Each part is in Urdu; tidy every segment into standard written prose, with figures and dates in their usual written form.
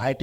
IT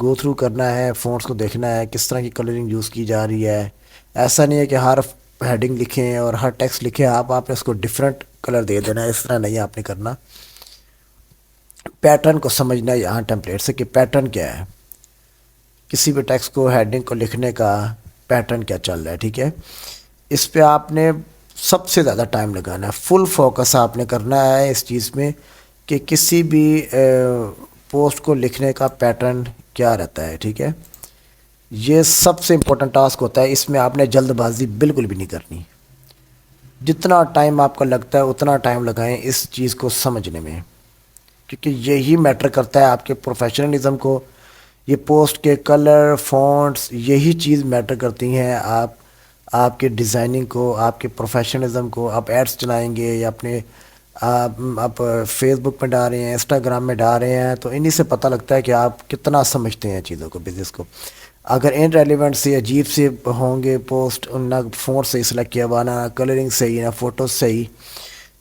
گو تھرو کرنا ہے، فونٹس کو دیکھنا ہے کس طرح کی کلرنگ یوز کی جا رہی ہے. ایسا نہیں ہے کہ ہر ہیڈنگ لکھیں اور ہر ٹیکسٹ لکھیں آپ نے اس کو ڈفرینٹ کلر دے دینا ہے، اس طرح نہیں آپ نے کرنا. پیٹرن کو سمجھنا ہے یہاں ٹیمپلیٹ سے کہ پیٹرن کیا ہے، کسی بھی ٹیکسٹ کو ہیڈنگ کو لکھنے کا پیٹرن کیا چل رہا ہے. ٹھیک ہے، اس پہ آپ نے سب سے زیادہ ٹائم لگانا ہے، فل فوکس آپ نے کرنا ہے اس چیز میں کہ کسی بھی پوسٹ کو لکھنے کا پیٹرن کیا رہتا ہے. ٹھیک ہے، یہ سب سے امپورٹنٹ ٹاسک ہوتا ہے، اس میں آپ نے جلد بازی بالکل بھی نہیں کرنی. جتنا ٹائم آپ کو لگتا ہے اتنا ٹائم لگائیں اس چیز کو سمجھنے میں، کیونکہ یہی میٹر کرتا ہے آپ کے پروفیشنلزم کو. یہ پوسٹ کے کلر فونٹس یہی چیز میٹر کرتی ہیں آپ کے ڈیزائننگ کو، آپ کے پروفیشنلزم کو. آپ ایڈس چلائیں گے یا اپنے آپ فیس بک میں ڈال رہے ہیں، انسٹاگرام میں ڈال رہے ہیں، تو انہی سے پتہ لگتا ہے کہ آپ کتنا سمجھتے ہیں چیزوں کو، بزنس کو. اگر ان ریلیونٹ سے عجیب سے ہوں گے پوسٹ، نہ فونٹ صحیح سلیکٹ کیا ہوا، نہ کلرنگ صحیح، نہ فوٹوز صحیح،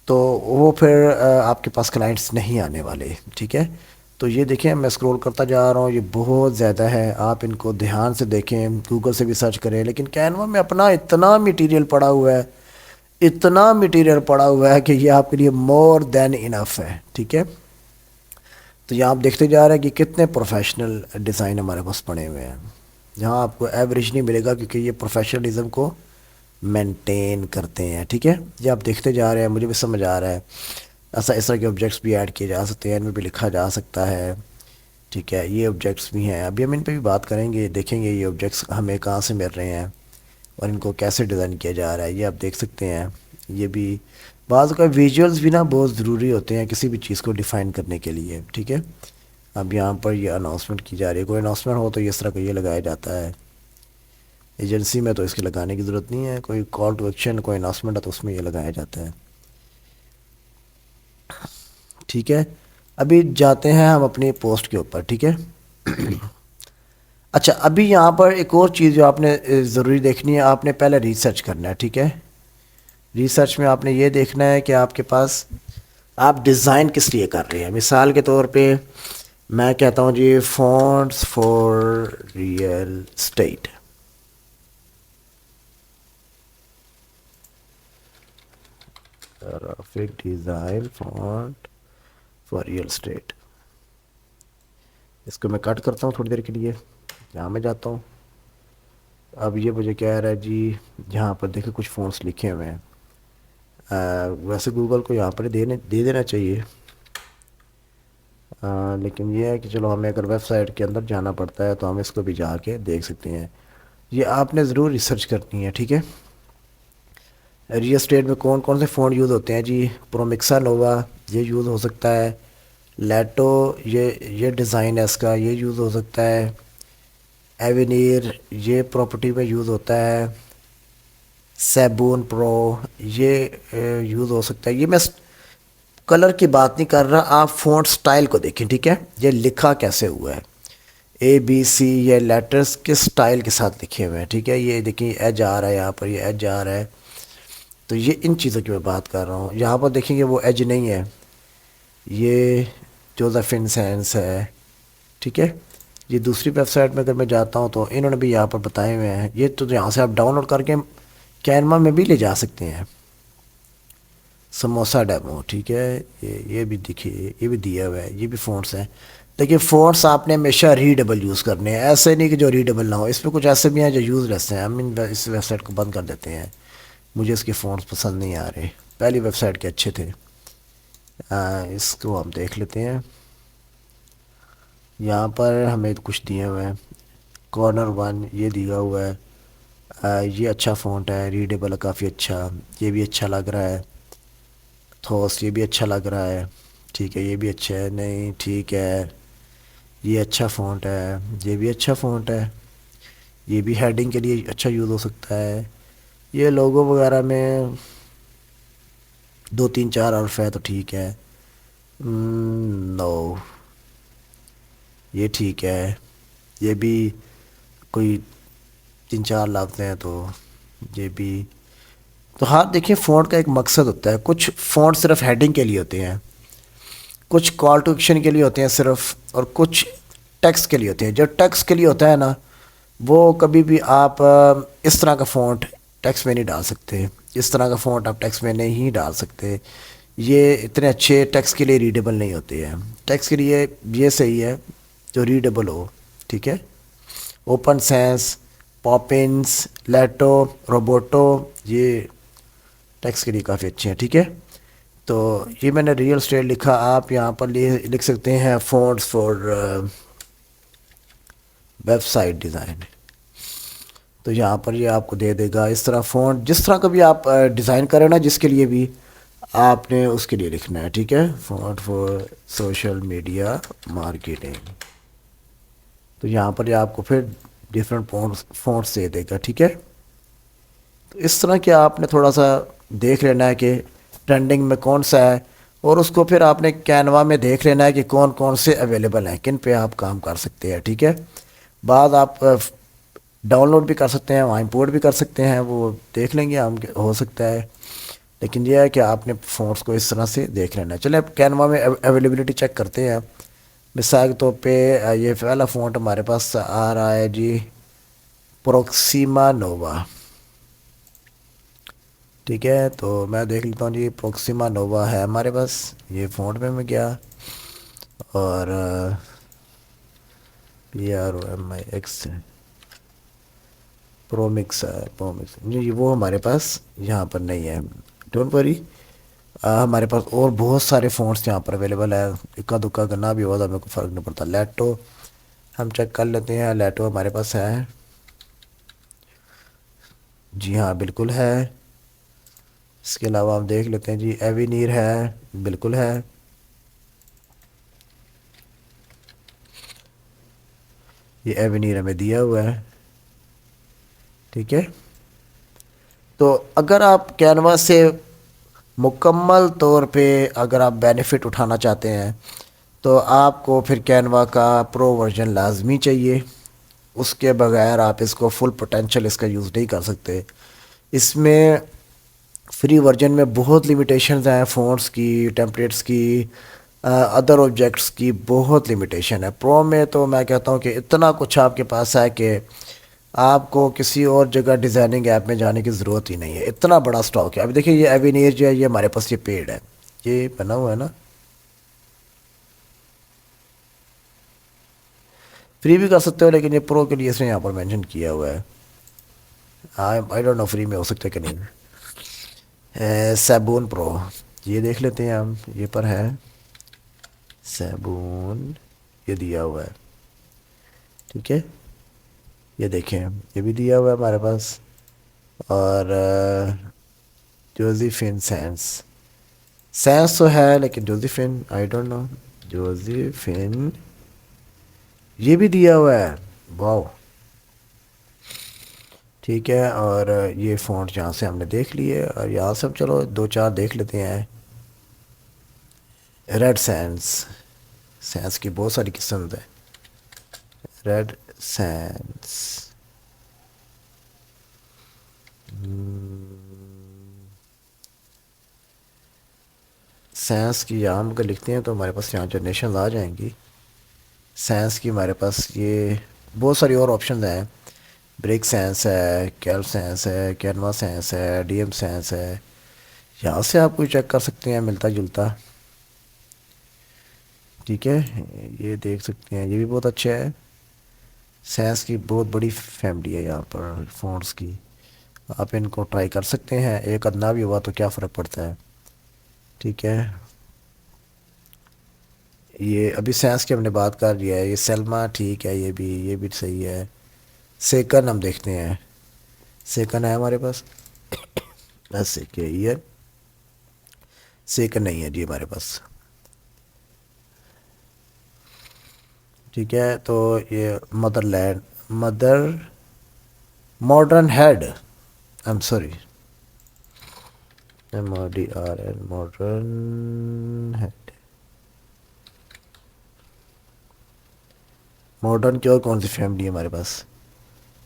تو وہ پھر آپ کے پاس کلائنٹس نہیں آنے والے. ٹھیک ہے، تو یہ دیکھیں میں اسکرول کرتا جا رہا ہوں، یہ بہت زیادہ ہے، آپ ان کو دھیان سے دیکھیں، گوگل سے بھی سرچ کریں. لیکن کینوا میں اپنا اتنا میٹیریل پڑا ہوا ہے، اتنا میٹیریل پڑا ہوا ہے کہ یہ آپ کے لیے مور دین انف ہے. ٹھیک ہے، تو یہاں آپ دیکھتے جا رہے ہیں کہ کتنے پروفیشنل ڈیزائن ہمارے پاس پڑے ہوئے ہیں. یہاں آپ کو ایوریج نہیں ملے گا کیونکہ یہ پروفیشنلزم کو مینٹین کرتے ہیں. ٹھیک ہے، یہ آپ دیکھتے جا رہے ہیں، مجھے بھی سمجھ آ رہا ہے. ایسا اس طرح کے آبجیکٹس بھی ایڈ کیے جا سکتے ہیں، ان میں بھی لکھا جا سکتا ہے. ٹھیک ہے، یہ آبجیکٹس بھی ہیں، ابھی ہم ان پہ بھی بات کریں گے، دیکھیں گے یہ آبجیکٹس ہمیں کہاں سے مل رہے ہیں اور ان کو کیسے ڈیزائن کیا جا رہا ہے. یہ آپ دیکھ سکتے ہیں، یہ بھی بعض کا ویژولز بھی نا بہت ضروری ہوتے ہیں کسی بھی چیز کو ڈیفائن کرنے کے لیے. ٹھیک ہے، اب یہاں پر یہ اناؤنسمنٹ کی جا رہی ہے، کوئی اناؤنسمنٹ ہو تو اس طرح کا یہ لگایا جاتا ہے. ایجنسی میں تو اس کے لگانے کی ضرورت نہیں ہے، کوئی کال ٹو ایکشن، کوئی اناؤنسمنٹ ہے تو اس میں یہ لگایا جاتا ہے. ٹھیک ہے، ابھی جاتے ہیں ہم اپنی پوسٹ کے اوپر. ٹھیک ہے، اچھا ابھی یہاں پر ایک اور چیز جو آپ نے ضروری دیکھنی ہے، آپ نے پہلے ریسرچ کرنا ہے. ٹھیک ہے، ریسرچ میں آپ نے یہ دیکھنا ہے کہ آپ کے پاس آپ ڈیزائن کس لیے کر رہے ہیں. مثال کے طور پہ میں کہتا ہوں جی fonts for real estate. Graphic design font for real estate. اس کو میں کٹ کرتا ہوں تھوڑی دیر کے لیے، یہاں میں جاتا ہوں. اب یہ مجھے کہہ رہا ہے جی یہاں پر دیکھیں کچھ فونٹس لکھے ہوئے ہیں. ویسے گوگل کو یہاں پر دے دینا چاہیے، لیکن یہ ہے کہ چلو ہمیں اگر ویب سائٹ کے اندر جانا پڑتا ہے تو ہم اس کو بھی جا کے دیکھ سکتے ہیں. یہ آپ نے ضرور ریسرچ کرنی ہے. ٹھیک ہے، ریئل اسٹیٹ میں کون کون سے فونٹ یوز ہوتے ہیں جی. پرومکسا نووا یہ یوز ہو سکتا ہے. لیٹو یہ ڈیزائن ہے اس کا، یہ یوز ہو سکتا ہے. ایونیر یہ پراپرٹی میں یوز ہوتا ہے. سیبون پرو یہ یوز ہو سکتا ہے. یہ میں کلر کی بات نہیں کر رہا، آپ فونٹ سٹائل کو دیکھیں. ٹھیک ہے، یہ لکھا کیسے ہوا ہے، اے بی سی یہ لیٹرز کس سٹائل کے ساتھ لکھے ہوئے ہیں. ٹھیک ہے، یہ دیکھیں ایج آ رہا ہے، یہاں پر یہ ایج آ رہا ہے، تو یہ ان چیزوں کی میں بات کر رہا ہوں. یہاں پر دیکھیں گے وہ ایج نہیں ہے، یہ جوزفن سینس ہے. ٹھیک ہے، یہ دوسری ویب سائٹ میں اگر میں جاتا ہوں تو انہوں نے بھی یہاں پر بتائے ہوئے ہیں. یہ تو یہاں سے آپ ڈاؤن لوڈ کر کے کینوا میں بھی لے جا سکتے ہیں. سموسا ڈیمو، ٹھیک ہے، یہ بھی دیکھیے، یہ بھی دیا ہوا ہے، یہ بھی فونٹس ہیں. دیکھیے فونٹس آپ نے ہمیشہ ریڈیبل یوز کرنے ہیں، ایسے نہیں کہ جو ریڈیبل نہ ہو. اس میں کچھ ایسے بھی ہیں جو یوز لیس ہیں، ہم اس ویب سائٹ کو بند کر دیتے ہیں، مجھے اس کے فونٹس پسند نہیں آ رہے. پہلی ویب سائٹ کے اچھے تھے. اس کو ہم دیکھ لیتے ہیں. یہاں پر ہمیں کچھ دیے ہوئے ہیں. کارنر ون یہ دیا ہوا ہے، یہ اچھا فونٹ ہے، ریڈیبل ہے کافی اچھا. یہ بھی اچھا لگ رہا ہے. تھوس یہ بھی اچھا لگ رہا ہے. ٹھیک ہے، یہ بھی اچھا ہے. نہیں ٹھیک ہے، یہ اچھا فونٹ ہے، یہ بھی اچھا فونٹ ہے. یہ بھی ہیڈنگ کے لیے اچھا یوز ہو سکتا ہے. یہ لوگو وغیرہ میں 2 3 4 حرف ہے تو ٹھیک ہے. نو یہ ٹھیک ہے. یہ بھی کوئی 3 4 لفظ ہیں تو یہ بھی. تو ہاں دیکھیں فونٹ کا ایک مقصد ہوتا ہے. کچھ فونٹ صرف ہیڈنگ کے لیے ہوتے ہیں، کچھ کال ٹو ایکشن کے لیے ہوتے ہیں صرف، اور کچھ ٹیکسٹ کے لیے ہوتے ہیں. جو ٹیکسٹ کے لیے ہوتا ہے نا وہ کبھی بھی آپ اس طرح کا فونٹ ٹیکسٹ میں نہیں ڈال سکتے. اس طرح کا فونٹ آپ ٹیکسٹ میں نہیں ڈال سکتے. یہ اتنے اچھے ٹیکسٹ کے لیے ریڈیبل نہیں ہوتے ہیں. ٹیکسٹ کے لیے یہ صحیح ہے جو ریڈیبل ہو. ٹھیک ہے. اوپن سینس, پاپنس, لیٹو, روبوٹو یہ ٹیکسٹ کے لیے کافی اچھے ہیں. ٹھیک ہے. تو یہ میں نے ریئل اسٹیٹ لکھا. آپ یہاں پر لکھ سکتے ہیں fonts for website design. تو یہاں پر یہ آپ کو دے دے گا اس طرح فونٹ جس طرح کا بھی آپ ڈیزائن کریں نا, جس کے لیے بھی آپ نے اس کے لیے لکھنا ہے. ٹھیک ہے. Font for social media marketing. تو یہاں پر یہ آپ کو پھر ڈفرینٹ فونٹس دے دے گا. ٹھیک ہے. تو اس طرح کہ آپ نے تھوڑا سا دیکھ لینا ہے کہ ٹرینڈنگ میں کون سا ہے, اور اس کو پھر آپ نے کینوا میں دیکھ لینا ہے کہ کون کون سے اویلیبل ہیں, کن پہ آپ کام کر سکتے ہیں. ٹھیک ہے. بعد آپ ڈاؤن لوڈ بھی کر سکتے ہیں, وہاں امپورٹ بھی کر سکتے ہیں, وہ دیکھ لیں گے ہم ہو سکتا ہے. لیکن یہ ہے کہ آپ نے فونٹس کو اس طرح سے دیکھ لینا ہے. چلیں اب کینوا میں اویلیبلٹی چیک کرتے ہیں. مثال کے طور پہ یہ پہلا فونٹ ہمارے پاس آ رہا ہے جی پروکسیما نووا. ٹھیک ہے. تو میں دیکھ لیتا ہوں جی پروکسیما نووا ہے ہمارے پاس. یہ فونٹ میں گیا اور PROMIX پرومکس جی وہ ہمارے پاس یہاں پر نہیں ہے. ڈونٹ وری, ہمارے پاس اور بہت سارے فونٹس یہاں پر اویلیبل ہے. اکا دکا کرنا بھی ہوگا تو ہمیں کوئی فرق نہیں پڑتا. لیٹو ہم چیک کر لیتے ہیں. لیٹو ہمارے پاس ہے. جی ہاں بالکل ہے. اس کے علاوہ ہم دیکھ لیتے ہیں جی ایوینیر ہے. بالکل ہے. یہ ایوینیر ہمیں دیا ہوا ہے. ٹھیک ہے. تو اگر آپ کینوا سے مکمل طور پہ اگر آپ بینیفٹ اٹھانا چاہتے ہیں تو آپ کو پھر کینوا کا پرو ورژن لازمی چاہیے. اس کے بغیر آپ اس کو فل پوٹینشل اس کا یوز نہیں کر سکتے. اس میں فری ورژن میں بہت لمیٹیشنز ہیں, فونٹس کی, ٹیمپلیٹس کی, ادر آبجیکٹس کی بہت لمیٹیشن ہے. پرو میں تو میں کہتا ہوں کہ اتنا کچھ آپ کے پاس ہے کہ آپ کو کسی اور جگہ ڈیزائننگ ایپ میں جانے کی ضرورت ہی نہیں ہے. اتنا بڑا سٹاک ہے. ابھی دیکھیں یہ ایوینیر جو ہے یہ ہمارے پاس یہ پیڈ ہے, یہ بنا ہوا ہے نا. فری بھی کر سکتے ہو لیکن یہ پرو کے لیے اس نے یہاں پر مینشن کیا ہوا ہے. آئی ڈونٹ نو فری میں ہو سکتا ہے کہ نہیں. سیبون پرو یہ دیکھ لیتے ہیں ہم. یہ پر ہے سیبون, یہ دیا ہوا ہے. ٹھیک ہے. یہ دیکھیں یہ بھی دیا ہوا ہے ہمارے پاس. اور جوزیفن سینس تو ہے لیکن جوزیفن آئی ڈونٹ نو. جوزیفن یہ بھی دیا ہوا ہے. واو. ٹھیک ہے. اور یہ فونٹ یہاں سے ہم نے دیکھ لیے, اور یہاں سے چلو دو چار دیکھ لیتے ہیں. ریڈ سینس کی بہت ساری قسم ہے. ریڈ سینس کی یہاں ہم اگر لکھتے ہیں تو ہمارے پاس یہاں جنریشنز آ جائیں گی. سینس کی ہمارے پاس یہ بہت ساری اور آپشنز ہیں. بریک سینس ہے, کیلپ سینس ہے, کینوا سینس ہے, ڈی ایم سینس ہے. یہاں سے آپ کوئی چیک کر سکتے ہیں ملتا جلتا. ٹھیک ہے. یہ دیکھ سکتے ہیں یہ بھی بہت اچھا ہے. سینس کی بہت بڑی فیملی ہے یہاں پر فونٹس کی. آپ ان کو ٹرائی کر سکتے ہیں. ایک ادنا بھی ہوا تو کیا فرق پڑتا ہے. ٹھیک ہے. یہ ابھی سینس کی ہم نے بات کر لیا ہے. یہ سیلما ٹھیک ہے, یہ بھی صحیح ہے. سیکن ہم دیکھتے ہیں. سیکن ہے ہمارے پاس. ایسے کہ یہ سیکن نہیں ہے جی ہمارے پاس. ٹھیک ہے. تو یہ modern head, I am sorry, MODRN modern head. Modern کی اور کون سی فیملی ہے ہمارے پاس.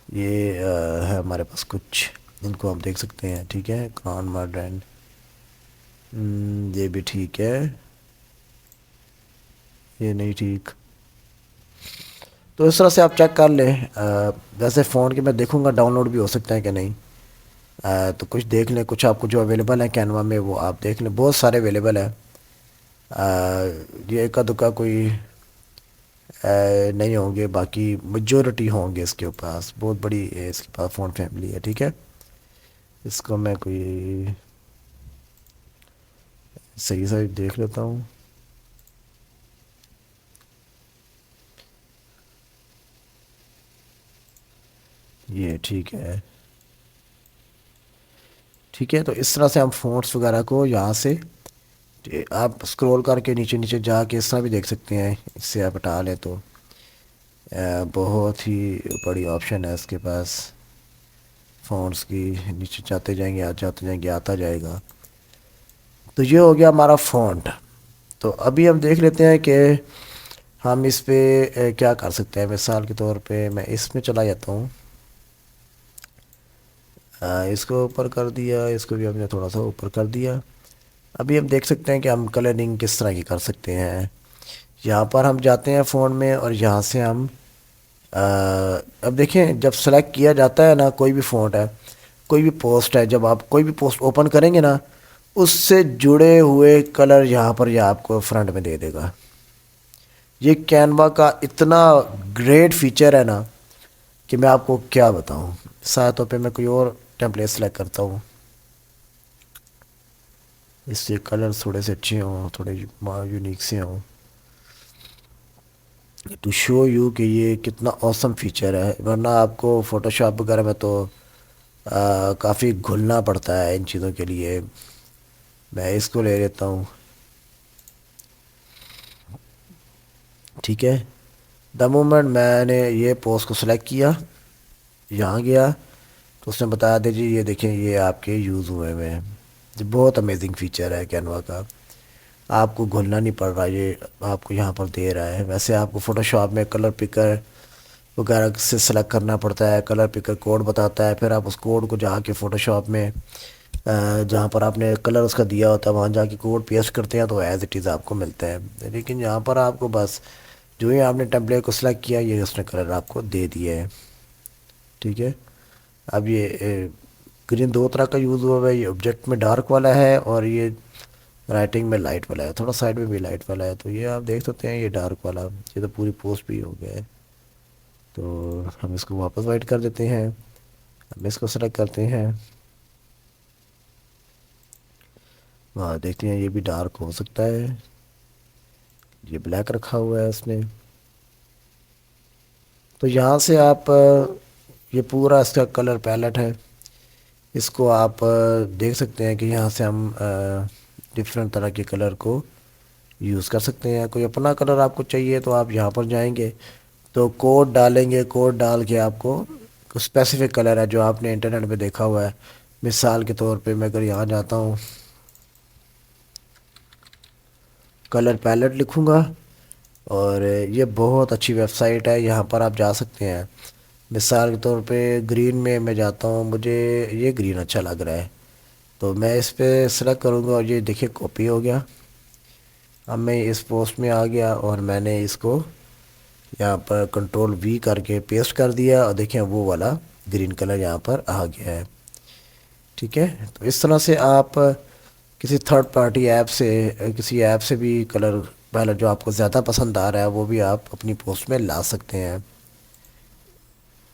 یہ ہے ہمارے پاس کچھ, ان کو ہم دیکھ سکتے ہیں. ٹھیک ہے. کران ماڈرن, یہ بھی ٹھیک ہے. یہ نہیں ٹھیک. تو اس طرح سے آپ چیک کر لیں. ویسے فون کے میں دیکھوں گا ڈاؤن لوڈ بھی ہو سکتا ہے کہ نہیں. تو کچھ دیکھ لیں, کچھ آپ کو جو اویلیبل ہے کینوا میں وہ آپ دیکھ لیں. بہت سارے اویلیبل ہیں. یہ ایکا دکا کوئی نہیں ہوں گے, باقی میجورٹی ہوں گے اس کے پاس. بہت بڑی اس کے پاس فون فیملی ہے. ٹھیک ہے, اس کو میں کوئی صحیح سے دیکھ لیتا ہوں. یہ ٹھیک ہے. ٹھیک ہے, تو اس طرح سے ہم فونٹس وغیرہ کو یہاں سے آپ اسکرول کر کے نیچے نیچے جا کے اس طرح بھی دیکھ سکتے ہیں. اس سے آپ ہٹا لیں تو بہت ہی بڑی آپشن ہے اس کے پاس فونٹس کی. نیچے جاتے جائیں گے, جاتے جائیں گے, آتا جائے گا. تو یہ ہو گیا ہمارا فونٹ. تو ابھی ہم دیکھ لیتے ہیں کہ ہم اس پہ کیا کر سکتے ہیں. مثال کے طور پہ میں اس میں چلا جاتا ہوں. اس کو اوپر کر دیا, اس کو بھی ہم نے تھوڑا سا اوپر کر دیا. ابھی ہم دیکھ سکتے ہیں کہ ہم کلرنگ کس طرح کی کر سکتے ہیں. یہاں پر ہم جاتے ہیں فون میں, اور یہاں سے ہم اب دیکھیں جب سلیکٹ کیا جاتا ہے نا, کوئی بھی فونٹ ہے, کوئی بھی پوسٹ ہے, جب آپ کوئی بھی پوسٹ اوپن کریں گے نا, اس سے جڑے ہوئے کلر یہاں پر یہ آپ کو فرنٹ میں دے دے گا. یہ کینوا کا اتنا گریٹ فیچر ہے نا کہ میں آپ کو کیا بتاؤں. مثال طور پہ میں کوئی اور ٹیمپلیٹ سلیکٹ کرتا ہوں, اس سے کلر تھوڑے سے اچھے ہوں, تھوڑے یونیک سے ہوں, ٹو شو یو کہ یہ کتنا اوسم فیچر ہے. ورنہ آپ کو فوٹو شاپ وغیرہ میں تو کافی گھلنا پڑتا ہے ان چیزوں کے لیے. میں اس کو لے لیتا ہوں. ٹھیک ہے, دا مومنٹ میں نے یہ پوسٹ کو سلیکٹ کیا, یہاں گیا تو اس نے بتایا دے جی یہ دیکھیں یہ آپ کے یوز ہوئے ہوئے ہیں. یہ بہت امیزنگ فیچر ہے کینوا کا. آپ کو گھلنا نہیں پڑ رہا, یہ آپ کو یہاں پر دے رہا ہے. ویسے آپ کو فوٹو شاپ میں کلر پکر وغیرہ سے سلیکٹ کرنا پڑتا ہے, کلر پکر کوڈ بتاتا ہے, پھر آپ اس کوڈ کو جا کے فوٹو شاپ میں جہاں پر آپ نے کلر اس کا دیا ہوتا ہے وہاں جا کے کوڈ پیسٹ کرتے ہیں تو ایز اٹ از آپ کو ملتا ہے. لیکن یہاں پر آپ کو بس جو ہی آپ نے ٹیمپلیٹ کو سلیکٹ کیا, یہ اس نے کلر آپ کو دے دیا ہے. ٹھیک ہے, اب یہ گرین دو طرح کا یوز ہوا ہے. یہ آبجیکٹ میں ڈارک والا ہے, اور یہ رائٹنگ میں لائٹ والا ہے, تھوڑا سائڈ میں بھی لائٹ والا ہے. تو یہ آپ دیکھ سکتے ہیں, یہ ڈارک والا, یہ تو پوری پوسٹ بھی ہو گیا ہے. تو ہم اس کو واپس وائٹ کر دیتے ہیں. ہم اس کو سلیکٹ کرتے ہیں, وہاں دیکھتے ہیں یہ بھی ڈارک ہو سکتا ہے. یہ بلیک رکھا ہوا ہے اس نے. تو یہاں سے آپ یہ پورا اس کا کلر پیلٹ ہے, اس کو آپ دیکھ سکتے ہیں کہ یہاں سے ہم ڈفرینٹ طرح کے کلر کو یوز کر سکتے ہیں. کوئی اپنا کلر آپ کو چاہیے تو آپ یہاں پر جائیں گے تو کوڈ ڈالیں گے, کوڈ ڈال کے آپ کو اسپیسیفک کلر ہے جو آپ نے انٹرنیٹ پہ دیکھا ہوا ہے. مثال کے طور پہ میں اگر یہاں جاتا ہوں, کلر پیلٹ لکھوں گا, اور یہ بہت اچھی ویب سائٹ ہے, یہاں پر آپ جا سکتے ہیں. مثال کے طور پہ گرین میں جاتا ہوں, مجھے یہ گرین اچھا لگ رہا ہے تو میں اس پہ سلیکٹ کروں گا, اور یہ دیکھیں کاپی ہو گیا. اب میں اس پوسٹ میں آ گیا اور میں نے اس کو یہاں پر کنٹرول وی کر کے پیسٹ کر دیا, اور دیکھیں وہ والا گرین کلر یہاں پر آ گیا ہے. ٹھیک ہے, تو اس طرح سے آپ کسی تھرڈ پارٹی ایپ سے, کسی ایپ سے بھی کلر پہلے جو آپ کو زیادہ پسند آ رہا ہے وہ بھی آپ اپنی پوسٹ میں لا سکتے ہیں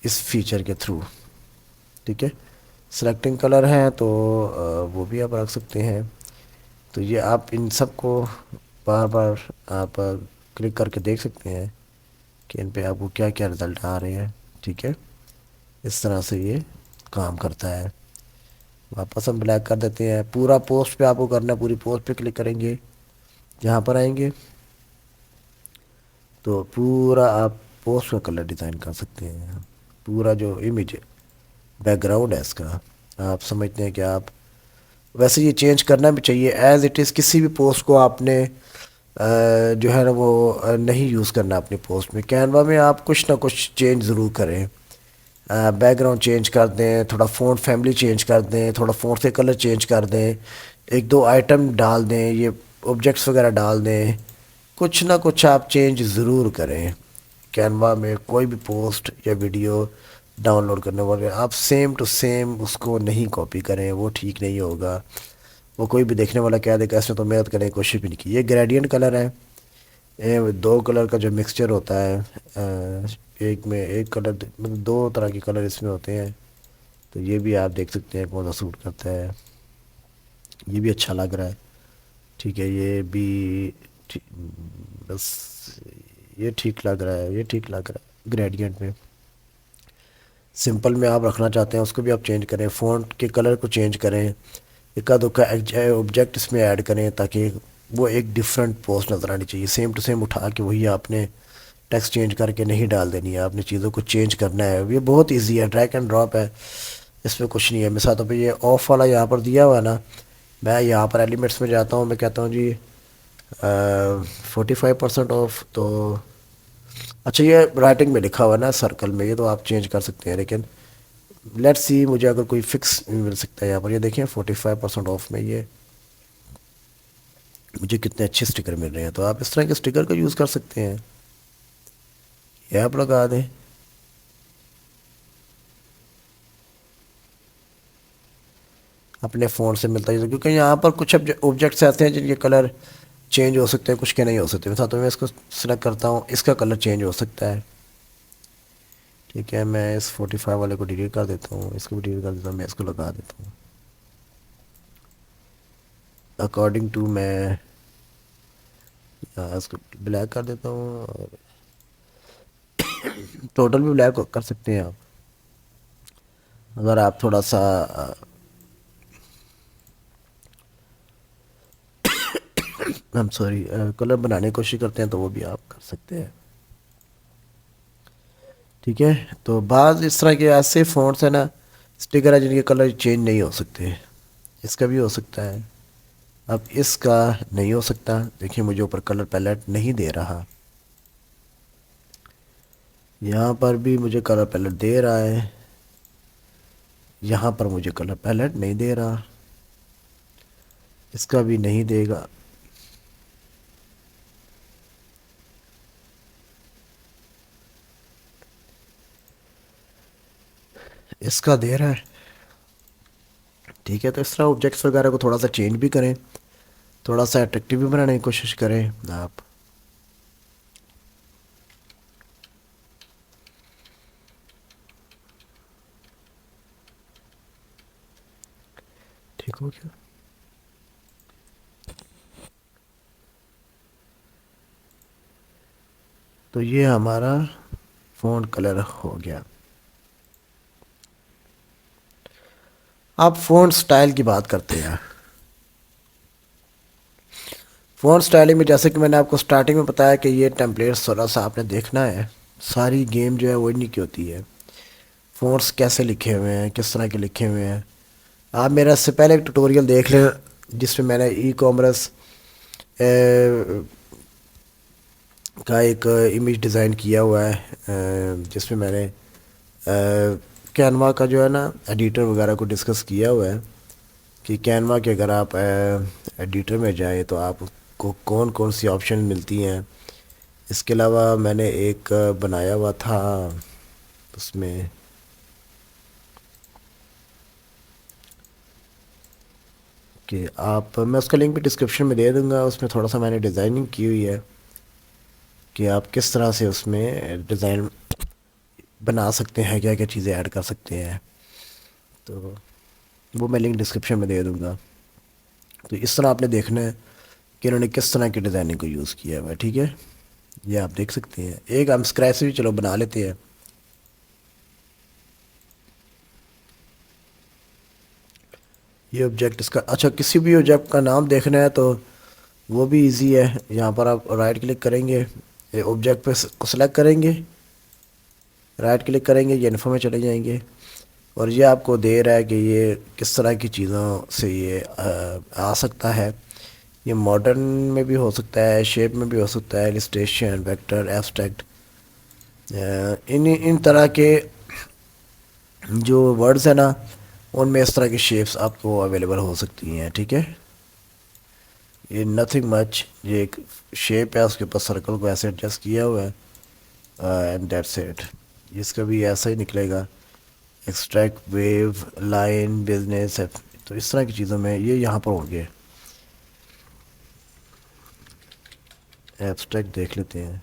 اس فیچر کے تھرو. ٹھیک ہے, سلیکٹنگ کلر ہیں تو وہ بھی آپ رکھ سکتے ہیں. تو یہ آپ ان سب کو بار بار آپ کلک کر کے دیکھ سکتے ہیں کہ ان پہ آپ کو کیا کیا رزلٹ آ رہے ہیں. ٹھیک ہے, اس طرح سے یہ کام کرتا ہے. واپس ہم بلیک کر دیتے ہیں. پورا پوسٹ پہ آپ کو کرنا ہے, پوری پوسٹ پہ کلک کریں گے, یہاں پر آئیں گے تو پورا آپ پوسٹ کا کلر ڈیزائن کر سکتے ہیں. پورا جو امیج ہے, بیک گراؤنڈ ہے اس کا, آپ سمجھتے ہیں کہ آپ ویسے یہ چینج کرنا بھی چاہیے ایز اٹ از. کسی بھی پوسٹ کو آپ نے جو ہے نا وہ نہیں یوز کرنا اپنی پوسٹ میں. کینوا میں آپ کچھ نہ کچھ چینج ضرور کریں, بیک گراؤنڈ چینج کر دیں, تھوڑا فونٹ فیملی چینج کر دیں, تھوڑا فونٹ سے کلر چینج کر دیں, ایک دو آئٹم ڈال دیں, یہ آبجیکٹس وغیرہ ڈال دیں, کچھ نہ کچھ آپ چینج ضرور کریں کینوا میں کوئی بھی پوسٹ یا ویڈیو ڈاؤن لوڈ کرنے والے آپ سیم ٹو سیم اس کو نہیں کاپی کریں، وہ ٹھیک نہیں ہوگا. وہ کوئی بھی دیکھنے والا کہہ دے کہ اس نے تو محنت کرنے کی کوشش بھی نہیں کی. یہ گریڈینٹ کلر ہے، یہ دو کلر کا جو مکسچر ہوتا ہے، ایک میں ایک کلر، مطلب دو طرح کے کلر اس میں ہوتے ہیں. تو یہ بھی آپ دیکھ سکتے ہیں کون سا سوٹ کرتا ہے. یہ بھی اچھا لگ رہا ہے، ٹھیک ہے. یہ بھی بس یہ ٹھیک لگ رہا ہے، یہ ٹھیک لگ رہا ہے. گریڈینٹ میں سمپل میں آپ رکھنا چاہتے ہیں اس کو بھی آپ چینج کریں، فونٹ کے کلر کو چینج کریں، اکا دکا آبجیکٹ اس میں ایڈ کریں تاکہ وہ ایک ڈیفرنٹ پوسٹ نظر آنی چاہیے. سیم ٹو سیم اٹھا کے وہی آپ نے ٹیکسٹ چینج کر کے نہیں ڈال دینی ہے، آپ نے چیزوں کو چینج کرنا ہے. یہ بہت ایزی ہے، ڈریگ اینڈ ڈراپ ہے، اس میں کچھ نہیں ہے. مثال طور پہ یہ آف والا یہاں پر دیا ہوا ہے نا، میں یہاں پر ایلیمنٹس میں جاتا ہوں، میں کہتا ہوں جی 45% آف. تو اچھا یہ رائٹنگ میں لکھا ہوا ہے نا سرکل میں، یہ تو آپ چینج کر سکتے ہیں، لیکن لیٹ سی مجھے اگر کوئی فکس مل سکتا ہے یہاں پر. یہ دیکھیں 45% آف میں یہ مجھے کتنے اچھے سٹیکر مل رہے ہیں. تو آپ اس طرح کے سٹیکر کا یوز کر سکتے ہیں، یہ آپ لگا دیں. اپنے فون سے ملتا ہے کیونکہ یہاں پر کچھ آبجیکٹس ایسے ہیں جن کے کلر چینج ہو سکتے ہیں، کچھ کے نہیں ہو سکتے. مثلا تو میں اس کو سلیکٹ کرتا ہوں، اس کا کلر چینج ہو سکتا ہے، ٹھیک ہے. میں اس 45 والے کو ڈیلیٹ کر دیتا ہوں، اس کو بھی ڈیلیٹ کر دیتا ہوں، میں اس کو لگا دیتا ہوں اکارڈنگ ٹو. میں اس کو بلیک کر دیتا ہوں، اور ٹوٹل بھی بلیک کر سکتے ہیں آپ اگر آپ تھوڑا سا ہم سوری کلر بنانے کی کوشش کرتے ہیں تو وہ بھی آپ کر سکتے ہیں، ٹھیک ہے. تو بعض اس طرح کے ایسے فونٹس ہیں نا، اسٹیکر ہے جن کے کلر چینج نہیں ہو سکتے. اس کا بھی ہو سکتا ہے، اب اس کا نہیں ہو سکتا. دیکھیں مجھے اوپر کلر پیلٹ نہیں دے رہا، یہاں پر بھی مجھے کلر پیلٹ دے رہا ہے، یہاں پر مجھے کلر پیلٹ نہیں دے رہا، اس کا بھی نہیں دے گا. اس کا دے رہا ہے، ٹھیک ہے. تو اس طرح آبجیکٹس وغیرہ کو تھوڑا سا چینج بھی کریں، تھوڑا سا اٹریکٹیو بھی بنانے کی کوشش کریں آپ. ٹھیک ہو گیا. تو یہ ہمارا فونٹ کلر ہو گیا. آپ فونٹ سٹائل کی بات کرتے ہیں. فونٹ سٹائلنگ میں جیسے کہ میں نے آپ کو سٹارٹنگ میں بتایا کہ یہ ٹیمپلیٹس تھوڑا سا آپ نے دیکھنا ہے. ساری گیم جو ہے وہ انہی کی ہوتی ہے. فونٹس کیسے لکھے ہوئے ہیں، کس طرح کے لکھے ہوئے ہیں. آپ میرا اس سے پہلے ایک ٹوٹوریل دیکھ لیں جس میں میں نے ای کامرس کا ایک امیج ڈیزائن کیا ہوا ہے، جس میں نے کینوا کا جو ہے نا ایڈیٹر وغیرہ کو ڈسکس کیا ہوا ہے کہ کینوا کے اگر آپ ایڈیٹر میں جائیں تو آپ کو کون کون سی آپشن ملتی ہیں. اس کے علاوہ میں نے ایک بنایا ہوا تھا اس میں کہ میں اس کا لنک بھی ڈسکرپشن میں دے دوں گا. اس میں تھوڑا سا میں نے ڈیزائننگ کی ہوئی ہے کہ آپ کس طرح سے اس میں ڈیزائن بنا سکتے ہیں، کیا کیا چیزیں ایڈ کر سکتے ہیں. تو وہ میں لنک ڈسکرپشن میں دے دوں گا. تو اس طرح آپ نے دیکھنا ہے کہ انہوں نے کس طرح کی ڈیزائننگ کو یوز کیا ہوا ہے، ٹھیک ہے. یہ آپ دیکھ سکتے ہیں. ایک ہم اسکریچ سے بھی چلو بنا لیتے ہیں. یہ آبجیکٹ اس کا، اچھا کسی بھی آبجیکٹ کا نام دیکھنا ہے تو وہ بھی ایزی ہے. یہاں پر آپ رائٹ کلک کریں گے، آبجیکٹ پہ کو سلیکٹ کریں گے، رائٹ کلک کریں گے، یہ انفو میں چلے جائیں گے اور یہ آپ کو دے رہا ہے کہ یہ کس طرح کی چیزوں سے یہ آ سکتا ہے. یہ ماڈرن میں بھی ہو سکتا ہے، شیپ میں بھی ہو سکتا ہے، السٹریشن، ویکٹر، ایبسٹریکٹ، ان طرح کے جو ورڈز ہیں نا ان میں اس طرح کی شیپس آپ کو اویلیبل ہو سکتی ہیں، ٹھیک ہے. یہ نتھنگ مچ، یہ ایک شیپ ہے، اس کے اوپر سرکل کو ایسے ایڈجسٹ کیا ہوا ہے اینڈ دیٹس اٹ. اس کا بھی ایسا ہی نکلے گا. ایکسٹریکٹ ویو لائن بزنس، تو اس طرح کی چیزوں میں یہ یہاں پر ہوں گے. ایبسٹریکٹ دیکھ لیتے ہیں.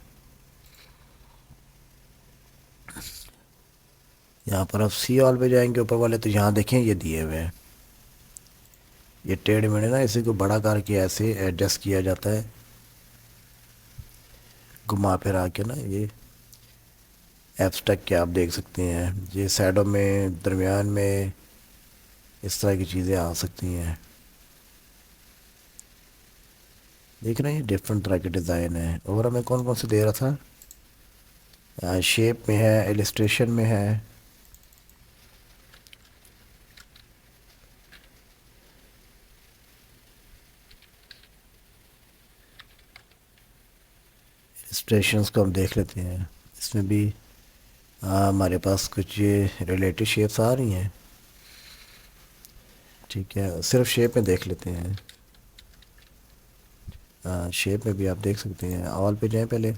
یہاں پر آپ سی آل پہ جائیں گے اوپر والے، تو یہاں دیکھیں یہ دیے ہوئے ہیں. یہ ٹیڑھ میڑھے نا، اسی کو بڑا کر کے ایسے ایڈجسٹ کیا جاتا ہے گھما پھرا کے نا. یہ ایبسٹریکٹ کے آپ دیکھ سکتے ہیں. یہ سائڈوں میں درمیان میں اس طرح کی چیزیں آ سکتی ہیں. دیکھ رہے ہیں یہ ڈفرینٹ طرح کے ڈیزائن ہیں. اور ہمیں کون کون سے دے رہا تھا؟ شیپ میں ہے، ایلسٹریشن میں ہے. ایلسٹریشنس کو ہم دیکھ لیتے ہیں. اس میں بھی ہمارے پاس کچھ یہ ریلیٹڈ شیپس آ رہی ہیں. ٹھیک ہے، صرف شیپ میں دیکھ لیتے ہیں. شیپ میں بھی آپ دیکھ سکتے ہیں. آل پہ جائیں پہلے.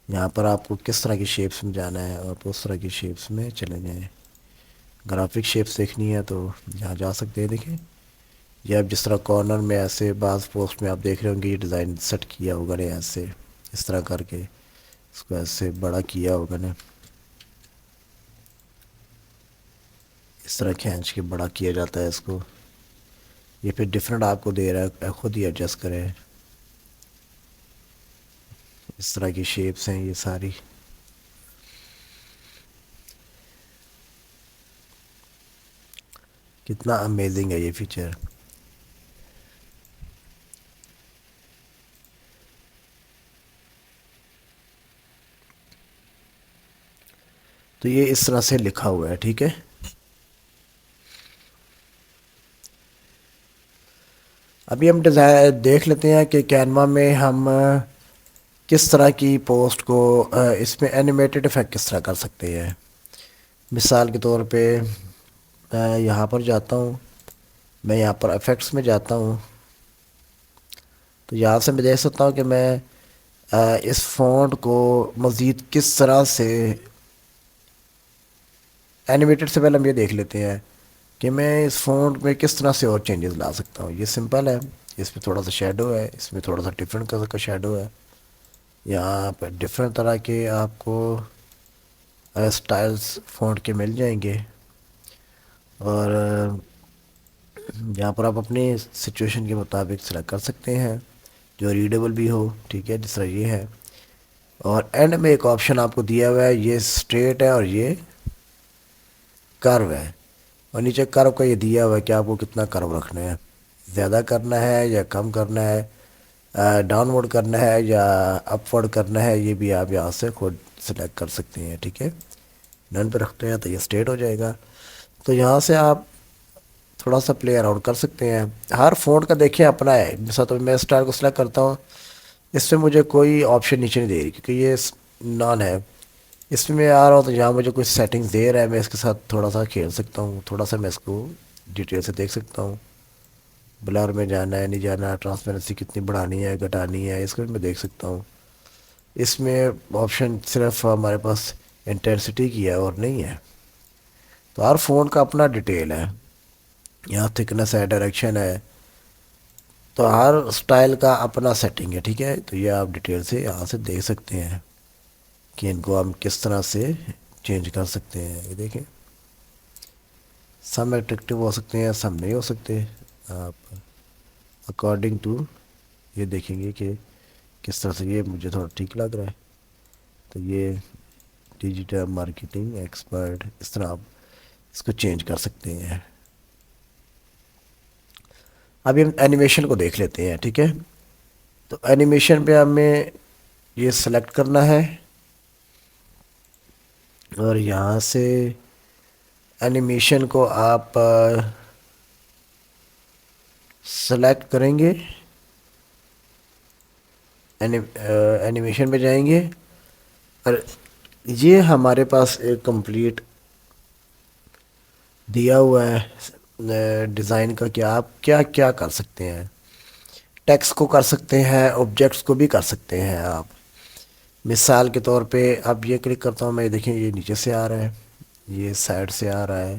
یہاں پر آپ کو کس طرح کی شیپس میں جانا ہے آپ اس طرح کی شیپس میں چلے جائیں. گرافک شیپس دیکھنی ہے تو یہاں جا سکتے ہیں. دیکھیں یہ اب جس طرح کارنر میں ایسے بعض پوسٹ میں آپ دیکھ رہے ہوں گے یہ ڈیزائن سیٹ کیا ہوگا نا ایسے، اس طرح کر کے اس کو ایسے بڑا کیا ہوگا نا، اس طرح کھینچ کے بڑا کیا جاتا ہے اس کو. یہ پھر ڈفرینٹ آپ کو دے رہا ہے، خود ہی ایڈجسٹ کریں. اس طرح کی شیپس ہیں یہ ساری. کتنا امیزنگ ہے یہ فیچر. تو یہ اس طرح سے لکھا ہوا ہے. ٹھیک ہے، ابھی ہم ڈیزائن دیکھ لیتے ہیں کہ کینوا میں ہم کس طرح کی پوسٹ کو اس میں اینیمیٹڈ افیکٹ کس طرح کر سکتے ہیں. مثال کے طور پہ میں یہاں پر جاتا ہوں، میں یہاں پر افیکٹس میں جاتا ہوں، تو یہاں سے میں دیکھ سکتا ہوں کہ میں اس فونٹ کو مزید کس طرح سے اینیمیٹڈ سے پہلے ہم یہ دیکھ لیتے ہیں کہ میں اس فونٹ میں کس طرح سے اور چینجز لا سکتا ہوں. یہ سمپل ہے. اس میں تھوڑا سا شیڈو ہے، اس میں تھوڑا سا ڈفرینٹ کلر کا شیڈو ہے. یہاں پہ ڈفرینٹ طرح کے آپ کو سٹائلز فونٹ کے مل جائیں گے، اور یہاں پر آپ اپنی سچویشن کے مطابق سلیکٹ کر سکتے ہیں جو ریڈیبل بھی ہو. ٹھیک ہے، جس طرح یہ ہے. اور اینڈ میں ایک آپشن آپ کو دیا ہوا ہے، یہ اسٹریٹ ہے اور یہ کرو ہے، اور نیچے کرو کا یہ دیا ہوا ہے کہ آپ کو کتنا کرو رکھنا ہے، زیادہ کرنا ہے یا کم کرنا ہے، ڈاؤن ورڈ کرنا ہے یا اپ ورڈ کرنا ہے. یہ بھی آپ یہاں سے خود سلیکٹ کر سکتے ہیں. ٹھیک ہے، نن پہ رکھتے ہیں تو یہ اسٹریٹ ہو جائے گا. تو یہاں سے آپ تھوڑا سا پلے اراؤنڈ کر سکتے ہیں. ہر فونٹ کا دیکھیں اپنا ہے. مثلا تو میں اسٹائل کو سلیکٹ کرتا ہوں، اس میں مجھے کوئی آپشن نیچے نہیں دے رہی کیونکہ یہ نان ہے. اس میں آ رہا ہوں تو یہاں مجھے کچھ سیٹنگز دے رہا ہے، میں اس کے ساتھ تھوڑا سا کھیل سکتا ہوں. تھوڑا سا میں اس کو ڈیٹیل سے دیکھ سکتا ہوں. بلر میں جانا ہے نہیں جانا، ٹرانسپیرنسی کتنی بڑھانی ہے گھٹانی ہے، اس کو بھی میں دیکھ سکتا ہوں. اس میں آپشن صرف ہمارے پاس انٹینسٹی کی ہے اور نہیں ہے. تو ہر فون کا اپنا ڈیٹیل ہے. یہاں تھکنس ہے، ڈائریکشن ہے، تو ہر سٹائل کا اپنا سیٹنگ ہے. ٹھیک ہے، تو یہ آپ ڈیٹیل سے یہاں سے دیکھ سکتے ہیں کہ ان کو ہم کس طرح سے چینج کر سکتے ہیں. یہ دیکھیں سم اٹریکٹیو ہو سکتے ہیں، سم نہیں ہو سکتے. آپ اکارڈنگ ٹو یہ دیکھیں گے کہ کس طرح سے یہ مجھے تھوڑا ٹھیک لگ رہا ہے. تو یہ ڈیجیٹل مارکیٹنگ ایکسپرٹ، اس طرح آپ اس کو چینج کر سکتے ہیں. ابھی ہم اینیمیشن کو دیکھ لیتے ہیں. ٹھیک ہے، تو اینیمیشن پہ ہمیں یہ سلیکٹ کرنا ہے اور یہاں سے اینیمیشن کو آپ سلیکٹ کریں گے. اینیمیشن پہ جائیں گے اور یہ ہمارے پاس ایک کمپلیٹ دیا ہوا ہے ڈیزائن کا کہ آپ کیا کیا کر سکتے ہیں. ٹیکسٹ کو کر سکتے ہیں، آبجیکٹس کو بھی کر سکتے ہیں آپ. مثال کے طور پہ اب یہ کلک کرتا ہوں میں، دیکھیں یہ نیچے سے آ رہا ہے، یہ سائڈ سے آ رہا ہے،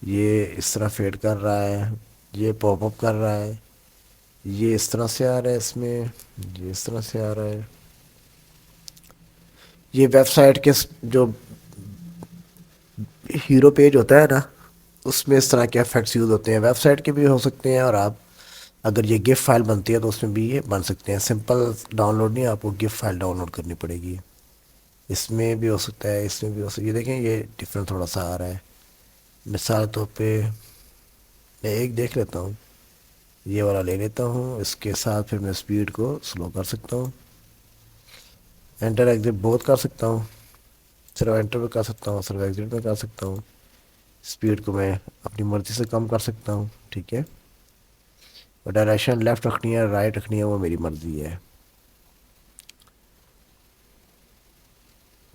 یہ اس طرح فیڈ کر رہا ہے، یہ پاپ اپ کر رہا ہے، یہ اس طرح سے آ رہا ہے، اس میں یہ اس طرح سے آ رہا ہے. یہ ویب سائٹ کے جو ہیرو پیج ہوتا ہے نا، اس میں اس طرح کے افیکٹس یوز ہوتے ہیں. ویب سائٹ کے بھی ہو سکتے ہیں، اور آپ اگر یہ گف فائل بنتی ہے تو اس میں بھی یہ بن سکتے ہیں. سمپل ڈاؤن لوڈ نہیں، آپ کو گف فائل ڈاؤن لوڈ کرنی پڑے گی. اس میں بھی ہو سکتا ہے، اس میں بھی ہو سکتا ہے. یہ دیکھیں یہ ڈفرینٹ تھوڑا سا آ رہا ہے. مثال طور پہ میں ایک دیکھ لیتا ہوں، یہ والا لے لیتا ہوں، اس کے ساتھ پھر میں سپیڈ کو سلو کر سکتا ہوں. انٹر ایگزٹ بہت کر سکتا ہوں، صرف انٹر پہ کر سکتا ہوں، صرف ایگزٹ پہ کر سکتا ہوں. سپیڈ کو میں اپنی مرضی سے کم کر سکتا ہوں، ٹھیک ہے. اور ڈائریکشن لیفٹ رکھنی ہے رائٹ رکھنی ہے وہ میری مرضی ہے.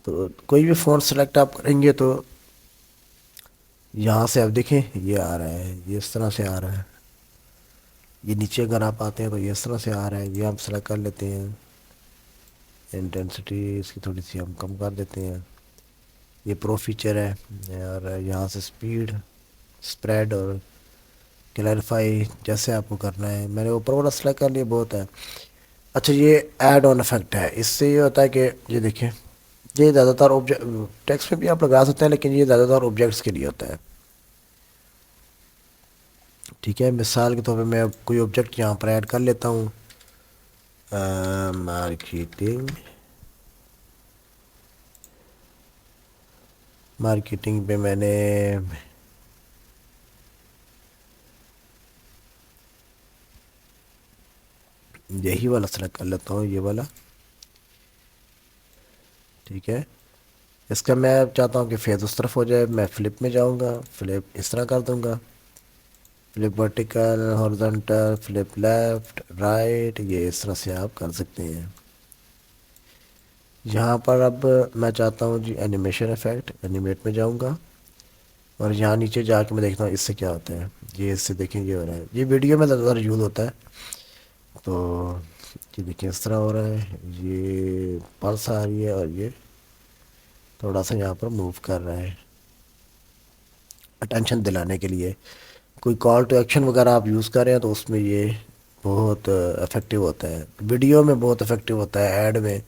تو کوئی بھی فون سلیکٹ آپ کریں گے تو یہاں سے آپ دیکھیں یہ آ رہا ہے، یہ اس طرح سے آ رہا ہے. یہ نیچے اگر آپ آتے ہیں تو یہ اس طرح سے آ رہا ہے. یہ ہم سلیکٹ کر لیتے ہیں، انٹینسٹی اس کی تھوڑی سی ہم کم کر دیتے ہیں. یہ پرو فیچر ہے، اور یہاں سے سپیڈ، اسپریڈ اور کلیریفائی جیسے آپ کو کرنا ہے. میں نے اوپر والا سلیکٹ کر لیا، بہت ہے. اچھا یہ ایڈ آن افیکٹ ہے. اس سے یہ ہوتا ہے کہ یہ دیکھیں یہ زیادہ تر ٹیکسٹ میں بھی آپ لگا سکتے ہیں، لیکن یہ زیادہ تر آبجیکٹس کے لیے ہوتا ہے، ٹھیک ہے. مثال کے طور پہ میں کوئی آبجیکٹ یہاں پر ایڈ کر لیتا ہوں. مارکیٹنگ پہ میں نے یہی والا سلیکٹ کر لیتا ہوں، یہ والا، ٹھیک ہے. اس کا میں چاہتا ہوں کہ فیس اس طرف ہو جائے، میں فلپ میں جاؤں گا، فلپ اس طرح کر دوں گا، flip vertical, horizontal, flip left right, یہ اس طرح سے آپ کر سکتے ہیں. یہاں پر اب میں چاہتا ہوں جی اینیمیشن افیکٹ، اینیمیٹ میں جاؤں گا، اور یہاں نیچے جا کے میں دیکھتا ہوں اس سے کیا ہوتا ہے. یہ اس سے دیکھیں یہ ہو رہا ہے، یہ ویڈیو میں زیادہ تر یوز ہوتا ہے. تو یہ دیکھیں اس طرح ہو رہا ہے، یہ پلس آ رہی ہے، اور یہ تھوڑا سا یہاں پر موو کر رہا ہے اٹینشن دلانے کے لیے. کوئی کال ٹو ایکشن وغیرہ آپ یوز کر رہے ہیں تو اس میں یہ بہت افیکٹو ہوتا ہے. ویڈیو میں بہت افیکٹو ہوتا ہے، ایڈ میں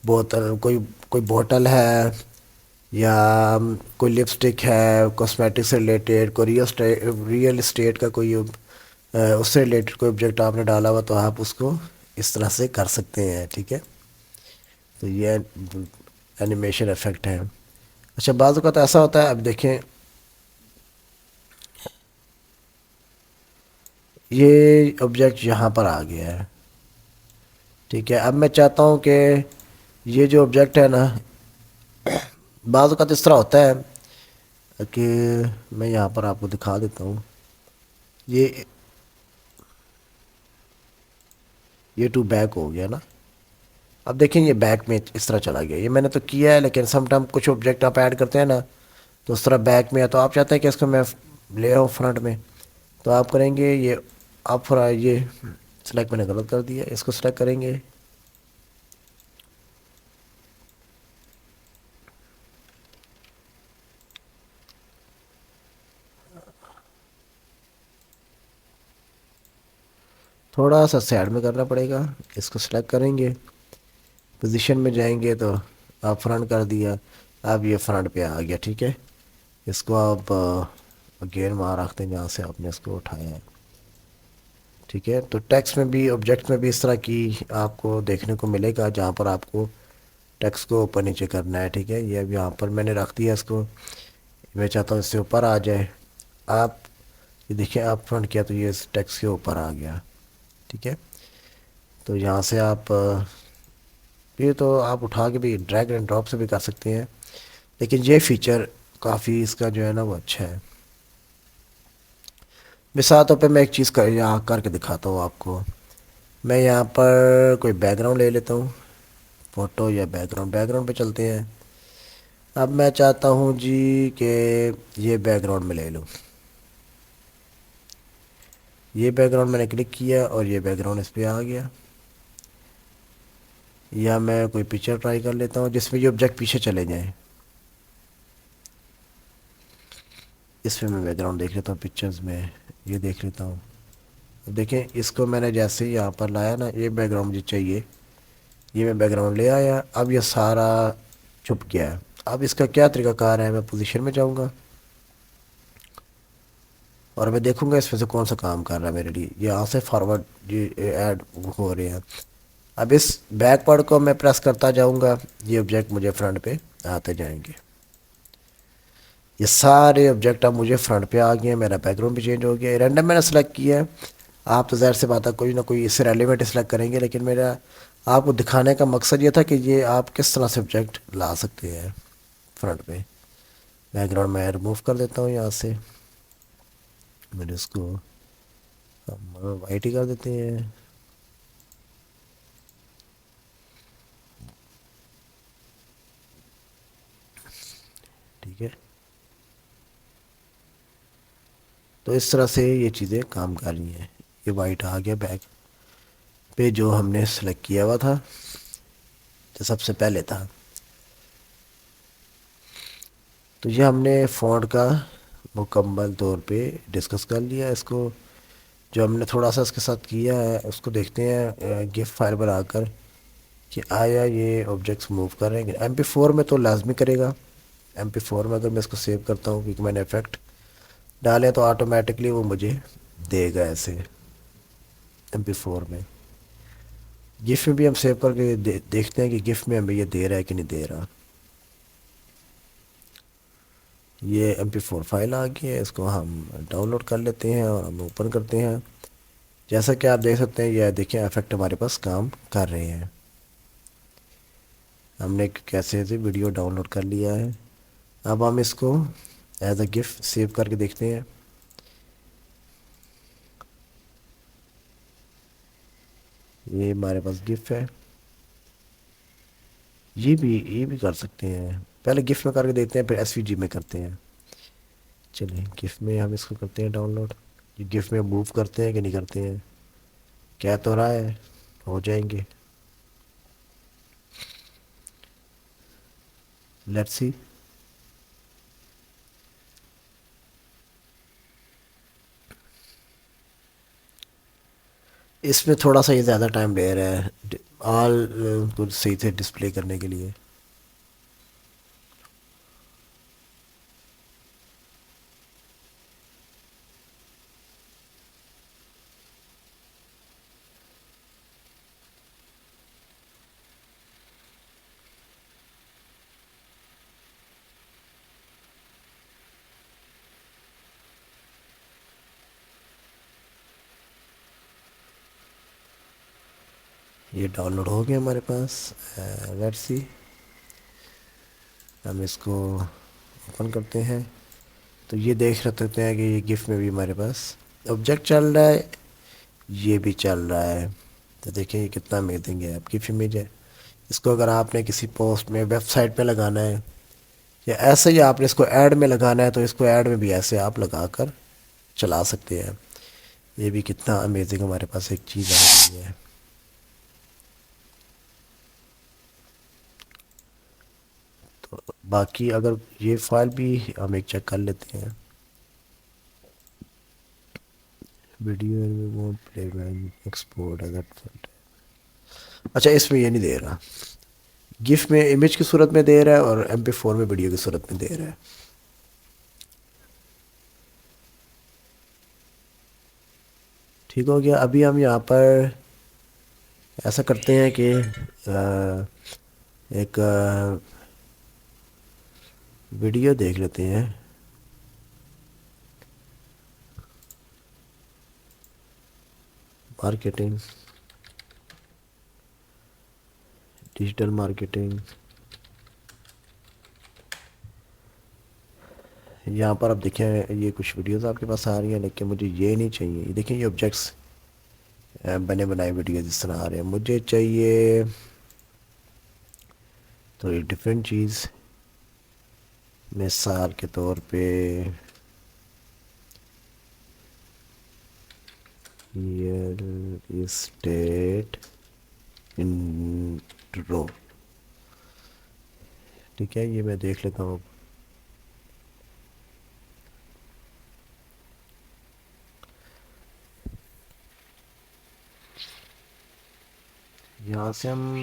بہت. کوئی بوٹل ہے، یا کوئی لپسٹک ہے کاسمیٹک سے ریلیٹڈ، کوئی ریئل اسٹیٹ کا کوئی اس سے ریلیٹڈ کوئی آبجیکٹ آپ نے ڈالا ہوا تو آپ اس کو اس طرح سے کر سکتے ہیں، ٹھیک ہے. تو یہ اینیمیشن افیکٹ ہے. اچھا بعض اوقات ایسا ہوتا ہے، اب دیکھیں یہ آبجیکٹ یہاں پر آ گیا ہے، ٹھیک ہے. اب میں چاہتا ہوں کہ یہ جو آبجیکٹ ہے نا، بعض اوقات اس طرح ہوتا ہے کہ میں یہاں پر آپ کو دکھا دیتا ہوں. یہ ٹو بیک ہو گیا نا. اب دیکھیں یہ بیک میں اس طرح چلا گیا. یہ میں نے تو کیا ہے، لیکن سم ٹائم کچھ آبجیکٹ آپ ایڈ کرتے ہیں نا تو اس طرح بیک میں ہے. تو آپ چاہتے ہیں کہ اس کو میں لے آؤں فرنٹ میں، تو آپ کریں گے یہ آپ یہ سلیکٹ میں نے غلط کر دیا، اس کو سلیکٹ کریں گے. تھوڑا سا سائڈ میں کرنا پڑے گا. اس کو سلیکٹ کریں گے، پوزیشن میں جائیں گے تو آپ فرنٹ کر دیا. اب یہ فرنٹ پہ آ گیا، ٹھیک ہے. اس کو آپ اگین وہاں رکھتے ہیں جہاں سے آپ نے اس کو اٹھایا ہے، ٹھیک ہے. تو ٹیکسٹ میں بھی آبجیکٹ میں بھی اس طرح کی آپ کو دیکھنے کو ملے گا، جہاں پر آپ کو ٹیکسٹ کو اوپر نیچے کرنا ہے، ٹھیک ہے. یہ اب یہاں پر میں نے رکھ دیا اس کو. میں چاہتا ہوں اس سے اوپر آ جائے. آپ یہ دیکھیں آپ فرنٹ کیا تو یہ ٹیکسٹ کے اوپر آ گیا، ٹھیک ہے. تو یہاں سے آپ یہ تو آپ اٹھا کے بھی ڈریگ اینڈ ڈراپ سے بھی کر سکتے ہیں، لیکن یہ فیچر کافی اس کا جو ہے نا وہ اچھا ہے. مثال طور پہ میں ایک چیز یہاں کر کے دکھاتا ہوں آپ کو. میں یہاں پر کوئی بیک گراؤنڈ لے لیتا ہوں، فوٹو یا بیک گراؤنڈ پہ چلتے ہیں. اب میں چاہتا ہوں جی کہ یہ بیک گراؤنڈ میں لے لوں. یہ بیک گراؤنڈ میں نے کلک کیا اور یہ بیک گراؤنڈ اس پہ آ گیا. یا میں کوئی پکچر ٹرائی کر لیتا ہوں جس میں یہ آبجیکٹ پیچھے چلے جائیں. اس میں بیک گراؤنڈ دیکھ لیتا ہوں پکچرز میں. یہ دیکھ لیتا ہوں. دیکھیں اس کو میں نے جیسے یہاں پر لایا نا, یہ بیک گراؤنڈ مجھے چاہیے, یہ میں بیک گراؤنڈ لے آیا. اب یہ سارا چھپ گیا ہے. اب اس کا کیا طریقہ کار ہے, میں پوزیشن میں جاؤں گا اور میں دیکھوں گا اس میں سے کون سا کام کر رہا ہے میرے لیے. یہاں سے فارورڈ ایڈ ہو رہے ہیں. اب اس بیک پارٹ کو میں پریس کرتا جاؤں گا, یہ آبجیکٹ مجھے فرنٹ پہ آتے جائیں گے. یہ سارے آبجیکٹ اب مجھے فرنٹ پہ آ گئے ہیں. میرا بیک گراؤنڈ بھی چینج ہو گیا ہے. رینڈم میں نے سلیکٹ کیا ہے. آپ تو ظاہر سی بات ہے کوئی نہ کوئی اس سے ریلیونٹ سلیکٹ کریں گے, لیکن میرا آپ کو دکھانے کا مقصد یہ تھا کہ یہ آپ کس طرح سے آبجیکٹ لا سکتے ہیں فرنٹ پہ. بیک گراؤنڈ میں ریموو کر دیتا ہوں یہاں سے. میں نے اس کو ہم وائٹ ہی کر دیتے ہیں. ٹھیک ہے, تو اس طرح سے یہ چیزیں کام کر رہی ہیں. یہ وائٹ آ گیا بیک پہ جو ہم نے سلیکٹ کیا ہوا تھا, جو سب سے پہلے تھا. تو یہ ہم نے فونٹ کا مکمل طور پہ ڈسکس کر لیا. اس کو جو ہم نے تھوڑا سا اس کے ساتھ کیا ہے اس کو دیکھتے ہیں گف فائل پر آ کر کہ آیا یہ آبجیکٹس موو کر رہے ہیں. MP4 میں تو لازمی کرے گا. MP4 میں اگر میں اس کو سیو کرتا ہوں کیونکہ میں نے افیکٹ ڈالے تو آٹومیٹکلی وہ مجھے دے گا ایسے MP4 میں. گف میں بھی ہم سیو کر کے دیکھتے ہیں کہ گف میں ہمیں یہ دے رہا ہے کہ نہیں دے رہا. یہ MP4 فائل آ گئی ہے. اس کو ہم ڈاؤن لوڈ کر لیتے ہیں اور ہم اوپن کرتے ہیں. جیسا کہ آپ دیکھ سکتے ہیں یہ دیکھیں افیکٹ ہمارے پاس کام کر رہے ہیں. ہم نے کیسے سے ویڈیو ڈاؤن لوڈ کر لیا ہے. اب ہم اس کو ایز اے گف سیو کر کے دیکھتے ہیں. یہ ہمارے پاس گف ہے. یہ بھی کر سکتے ہیں. پہلے گف میں کر کے دیکھتے ہیں پھر SVG میں کرتے ہیں. چلیں گف میں ہم اس کو کرتے ہیں ڈاؤن لوڈ. یہ گف میں موو کرتے ہیں کہ نہیں کرتے ہیں, کیا تو رہا ہے, ہو جائیں گے. Let's see. اس میں تھوڑا سا یہ زیادہ ٹائم لے رہا ہے آل کو صحیح سے ڈسپلے کرنے کے لیے. یہ ڈاؤن لوڈ ہو گیا ہمارے پاس. Let's see. ہم اس کو اوپن کرتے ہیں تو یہ دیکھ رہتے ہیں کہ یہ گف میں بھی ہمارے پاس آبجیکٹ چل رہا ہے, یہ بھی چل رہا ہے. تو دیکھیں یہ کتنا امیزنگ ہے. آپ گف امیج ہے. اس کو اگر آپ نے کسی پوسٹ میں ویب سائٹ پہ لگانا ہے یا ایسے ہی آپ نے اس کو ایڈ میں لگانا ہے تو اس کو ایڈ میں بھی ایسے آپ لگا کر چلا سکتے ہیں. یہ بھی کتنا امیزنگ ہمارے پاس ایک چیز آ گئی ہے. تو باقی اگر یہ فائل بھی ہم ایک چیک کر لیتے ہیں. ویڈیو پلے بیک ایکسپورٹ. اچھا اس میں یہ نہیں دے رہا. گف میں امیج کی صورت میں دے رہا ہے اور MP4 میں ویڈیو کی صورت میں دے رہا ہے. ٹھیک ہو گیا. ابھی ہم یہاں پر ایسا کرتے ہیں کہ ایک ویڈیو دیکھ لیتے ہیں. Marketing, digital marketing. یہاں پر آپ دیکھیں یہ کچھ ویڈیوز آپ کے پاس آ رہی ہیں لیکن مجھے یہ نہیں چاہیے. یہ دیکھیں یہ آبجیکٹس بنے بنائے ویڈیوز اس طرح آ رہے ہیں. مجھے چاہیے تو یہ ڈفرینٹ چیز. مثال کے طور پہ ریئل اسٹیٹ ان رو. ٹھیک ہے, یہ میں دیکھ لیتا ہوں. یہاں سے ہم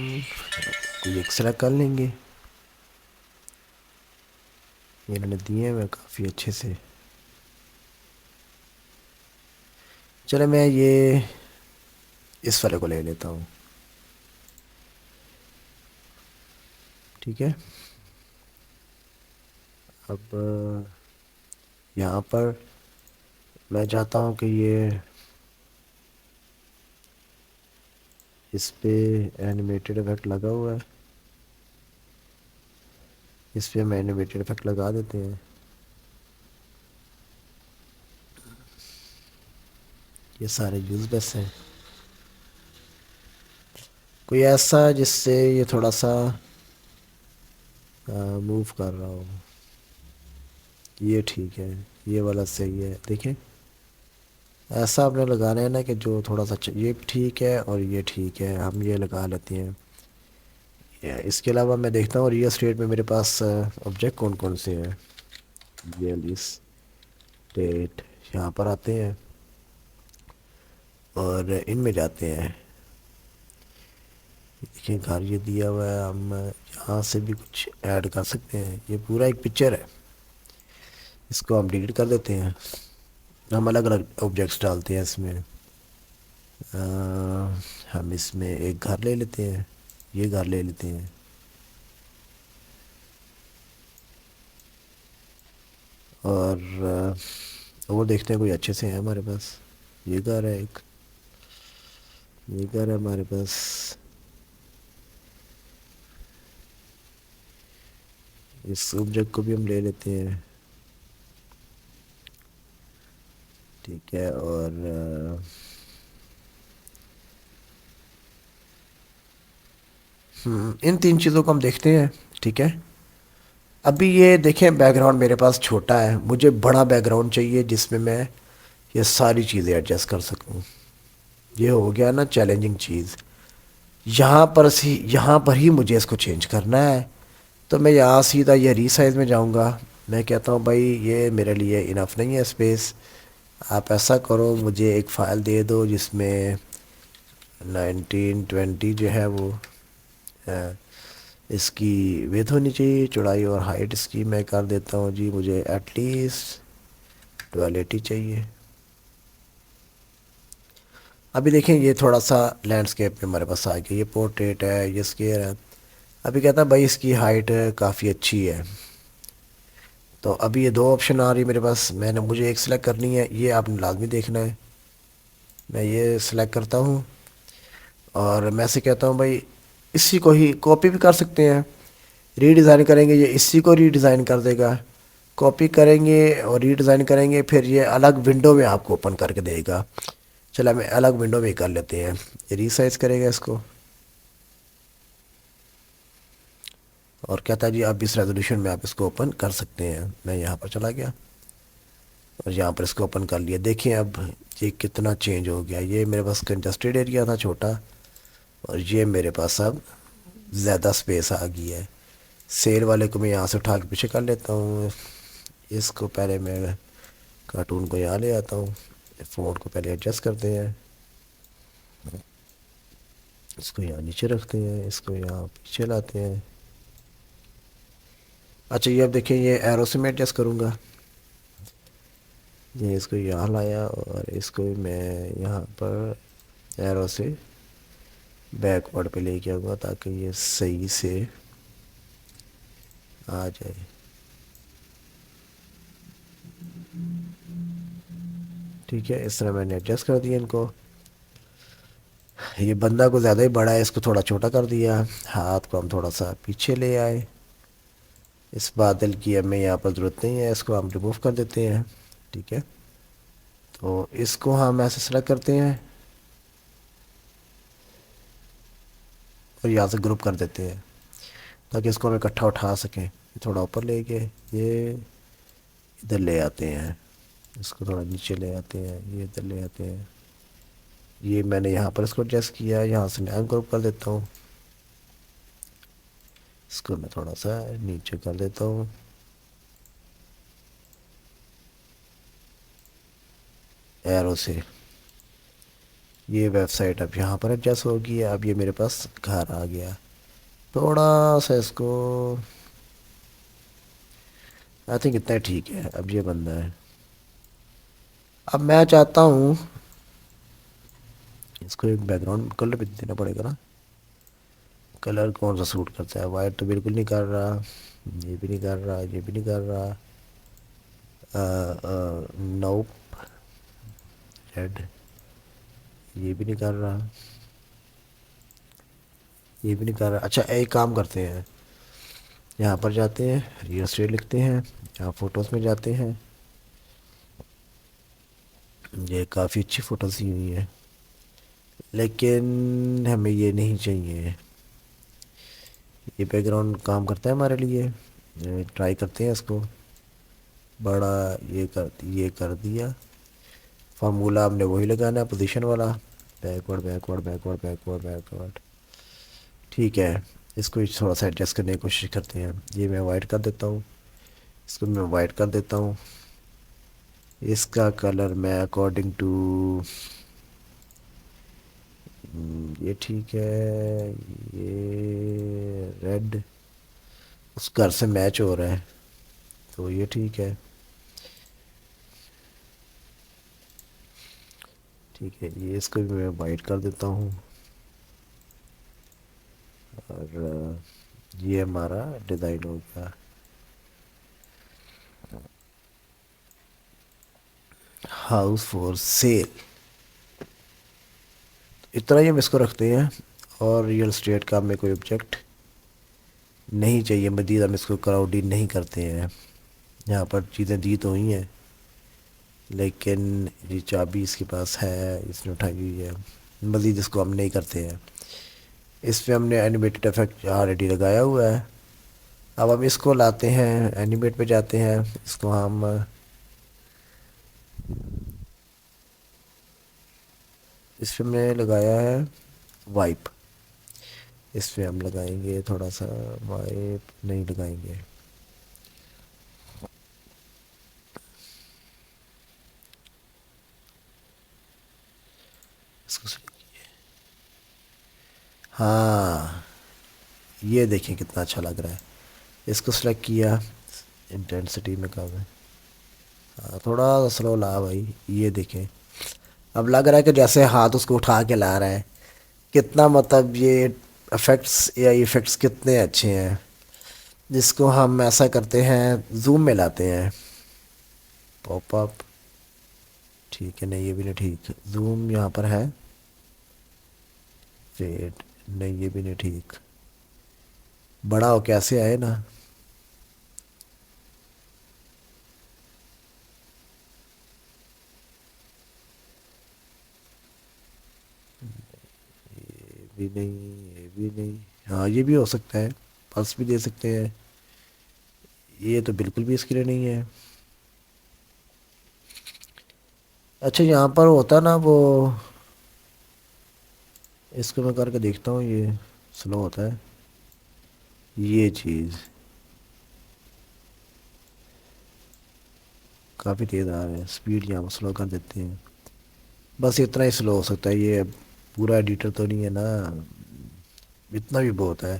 کوئی ایک سلیکٹ کر لیں گے. یہ انہوں نے دیے ہوئے کافی اچھے سے. چلے میں یہ اس والے کو لے لیتا ہوں. ٹھیک ہے, اب یہاں پر میں چاہتا ہوں کہ یہ اس پہ اینیمیٹڈ افیکٹ لگا ہوا ہے, اس پہ ہم اینیمیٹڈ افیکٹ لگا دیتے ہیں. یہ سارے یوز لیس ہیں. کوئی ایسا جس سے یہ تھوڑا سا موو کر رہا ہو. یہ ٹھیک ہے, یہ والا صحیح ہے. دیکھیں ایسا آپ نے لگانا ہے نا کہ جو تھوڑا سا یہ ٹھیک ہے اور یہ ٹھیک ہے, ہم یہ لگا لیتے ہیں. اس کے علاوہ میں دیکھتا ہوں ریئل اسٹیٹ میں میرے پاس آبجیکٹ کون کون سے ہیں. ریئل اسٹیٹ یہاں پر آتے ہیں اور ان میں جاتے ہیں. دیکھیں گھر یہ دیا ہوا ہے, ہم یہاں سے بھی کچھ ایڈ کر سکتے ہیں. یہ پورا ایک پکچر ہے, اس کو ہم ڈیلیٹ کر دیتے ہیں. ہم الگ الگ آبجیکٹس ڈالتے ہیں اس میں. ہم اس میں ایک گھر لے لیتے ہیں, یہ گھر لے لیتے ہیں. اور دیکھتے ہیں کوئی اچھے سے ہیں ہمارے پاس. یہ گھر ہے ایک, یہ گھر ہے ہمارے پاس. اس آبجیکٹ کو بھی ہم لے لیتے ہیں. ٹھیک ہے, اور ان تین چیزوں کو ہم دیکھتے ہیں. ٹھیک ہے, ابھی یہ دیکھیں بیک گراؤنڈ میرے پاس چھوٹا ہے, مجھے بڑا بیک گراؤنڈ چاہیے جس میں یہ ساری چیزیں ایڈجسٹ کر سکوں. یہ ہو گیا نا چیلنجنگ چیز. یہاں پر ہی مجھے اس کو چینج کرنا ہے. تو میں یہاں سیدھا یہ ری سائز میں جاؤں گا. میں کہتا ہوں بھائی یہ میرے لیے انف نہیں ہے اسپیس, آپ ایسا کرو مجھے ایک فائل دے دو جس میں 1920 جو ہے وہ اس کی ویدھ ہونی چاہیے, چوڑائی اور ہائٹ اس کی میں کر دیتا ہوں جی, مجھے ایٹ لیسٹ 1280 چاہیے. ابھی دیکھیں یہ تھوڑا سا لینڈسکیپ میں ہمارے پاس آ گیا. یہ پورٹریٹ ہے, یہ اسکیئر ہے. ابھی کہتا ہے بھائی اس کی ہائٹ کافی اچھی ہے. تو ابھی یہ دو آپشن آ رہی ہے میرے پاس, مجھے ایک سلیکٹ کرنی ہے. یہ آپ نے لازمی دیکھنا ہے. میں یہ سلیکٹ کرتا ہوں اور میں سے کہتا ہوں بھائی اسی کو ہی کاپی بھی کر سکتے ہیں. ری ڈیزائن کریں گے, یہ اسی کو ری ڈیزائن کر دے گا. کاپی کریں گے اور ری ڈیزائن کریں گے, پھر یہ الگ ونڈو میں آپ کو اوپن کر کے دے گا. چلا میں الگ ونڈو میں کر لیتے ہیں. یہ ری سائز کرے گا اس کو اور کہتا ہے جی اب اس ریزولوشن میں آپ اس کو اوپن کر سکتے ہیں. میں یہاں پر چلا گیا اور یہاں پر اس کو اوپن کر لیا. دیکھیں اب یہ کتنا چینج ہو گیا. یہ میرے پاس کنجسٹڈ ایریا تھا چھوٹا, اور یہ میرے پاس اب زیادہ سپیس آ گئی ہے. سیل والے کو میں یہاں سے اٹھا کے پیچھے کر لیتا ہوں. اس کو پہلے میں کارٹون کو یہاں لے آتا ہوں. فونٹ کو پہلے ایڈجسٹ کرتے ہیں, اس کو یہاں نیچے رکھتے ہیں, اس کو یہاں پیچھے لاتے ہیں. اچھا یہ اب دیکھیں یہ ایرو سے میں ایڈجسٹ کروں گا. یہ اس کو یہاں لایا اور اس کو میں یہاں پر ایرو سے بیک ورڈ پہ لے کے آؤں گا تاکہ یہ صحیح سے آ جائے. ٹھیک ہے, اس طرح میں نے ایڈجسٹ کر دیا ان کو. یہ بندہ کو زیادہ ہی بڑا ہے, اس کو تھوڑا چھوٹا کر دیا. ہاتھ کو ہم تھوڑا سا پیچھے لے آئے. اس بادل کی ہمیں یہاں پر ضرورت نہیں ہے, اس کو ہم ریموو کر دیتے ہیں. ٹھیک ہے, تو اس کو ہم ایسے سلیکٹ کرتے ہیں اور یہاں سے گروپ کر دیتے ہیں تاکہ اس کو ہم اکٹھا اٹھا سکیں. تھوڑا اوپر لے کے یہ ادھر لے آتے ہیں, اس کو تھوڑا نیچے لے آتے ہیں, یہ ادھر لے آتے ہیں. یہ میں نے یہاں پر اس کو ایڈجسٹ کیا, یہاں سے میں گروپ کر دیتا ہوں. اس کو میں تھوڑا سا نیچے کر دیتا ہوں. ایرو سے یہ ویب سائٹ اب یہاں پر ایڈجسٹ ہوگی. اب یہ میرے پاس گھر آ گیا. تھوڑا سا اس کو آئی تھنک اتنا ٹھیک ہے. اب یہ بندہ ہے. اب میں چاہتا ہوں اس کو ایک بیک گراؤنڈ کلر بھی دینا پڑے گا نا. کلر کون سا سوٹ کرتا ہے؟ وائٹ تو بالکل نہیں کر رہا. یہ بھی نہیں کر رہا. یہ بھی نہیں کر رہا. نوپ. ریڈ. یہ بھی نہیں کر رہا. یہ بھی نہیں کر رہا. اچھا ایک کام کرتے ہیں, یہاں پر جاتے ہیں, ریئل اسٹیٹ لکھتے ہیں, یہاں فوٹوز میں جاتے ہیں. یہ کافی اچھی فوٹوز ہی ہوئی ہیں, لیکن ہمیں یہ نہیں چاہیے. یہ بیک گراؤنڈ کام کرتا ہے ہمارے لیے. ٹرائی کرتے ہیں اس کو. بڑا یہ کر دیا. فارمولہ ہم نے وہی لگانا ہے, پوزیشن والا. Backward backward backward backward backward. ٹھیک ہے. اس کو تھوڑا سا ایڈجسٹ کرنے کی کوشش کرتے ہیں. یہ میں وائٹ کر دیتا ہوں. اس کو میں وائٹ کر دیتا ہوں. اس کا کلر میں اکارڈنگ ٹو یہ ٹھیک ہے. یہ ریڈ اس گھر سے میچ ہو رہا ہے, تو یہ ٹھیک ہے. ٹھیک ہے. یہ اس کو بھی میں وائٹ کر دیتا ہوں. اور یہ ہمارا ڈیزائن ہو گیا. House for sale. اتنا ہی ہم اس کو رکھتے ہیں. اور ریئل اسٹیٹ کا ہمیں کوئی آبجیکٹ نہیں چاہیے. مزید ہم اس کو کراؤڈی نہیں کرتے ہیں. یہاں پر چیزیں دی تو ہوئی ہیں, لیکن یہ چابی اس کے پاس ہے, اس نے اٹھائی ہوئی ہے. مزید اس کو ہم نہیں کرتے ہیں. اس پہ ہم نے اینیمیٹڈ افیکٹ آلریڈی لگایا ہوا ہے. اب ہم اس کو لاتے ہیں, اینیمیٹ پہ جاتے ہیں. اس کو ہم اس پہ ہم نے لگایا ہے وائپ. اس پہ ہم لگائیں گے تھوڑا سا وائپ. نہیں لگائیں گے. اس کو ہاں یہ دیکھیں کتنا اچھا لگ رہا ہے. اس کو سلیکٹ کیا, انٹینسٹی میں کم ہے. ہاں تھوڑا سلو لا بھائی. یہ دیکھیں اب لگ رہا ہے کہ جیسے ہاتھ اس کو اٹھا کے لا رہا ہے. کتنا مطلب یہ افیکٹس یا ایفیکٹس کتنے اچھے ہیں. جس کو ہم ایسا کرتے ہیں, زوم میں لاتے ہیں. پاپ اپ. ٹھیک ہے. نہیں یہ بھی نہیں ٹھیک. زوم یہاں پر ہے. فیٹ. نہیں یہ بھی نہیں ٹھیک. بڑا ہو کیسے آئے نا. یہ بھی نہیں. یہ بھی نہیں. ہاں یہ بھی ہو سکتا ہے. پلس بھی دے سکتے ہیں. یہ تو بالکل بھی اس کے لیے نہیں ہے. اچھا یہاں پر ہوتا نا وہ, اس کو میں کر کے دیکھتا ہوں. یہ سلو ہوتا ہے یہ چیز. کافی تیز آ رہا ہے. اسپیڈ یہاں پر سلو کر دیتے ہیں. بس اتنا ہی سلو ہو سکتا ہے. یہ پورا ایڈیٹر تو نہیں ہے نا, اتنا بھی بہت ہے.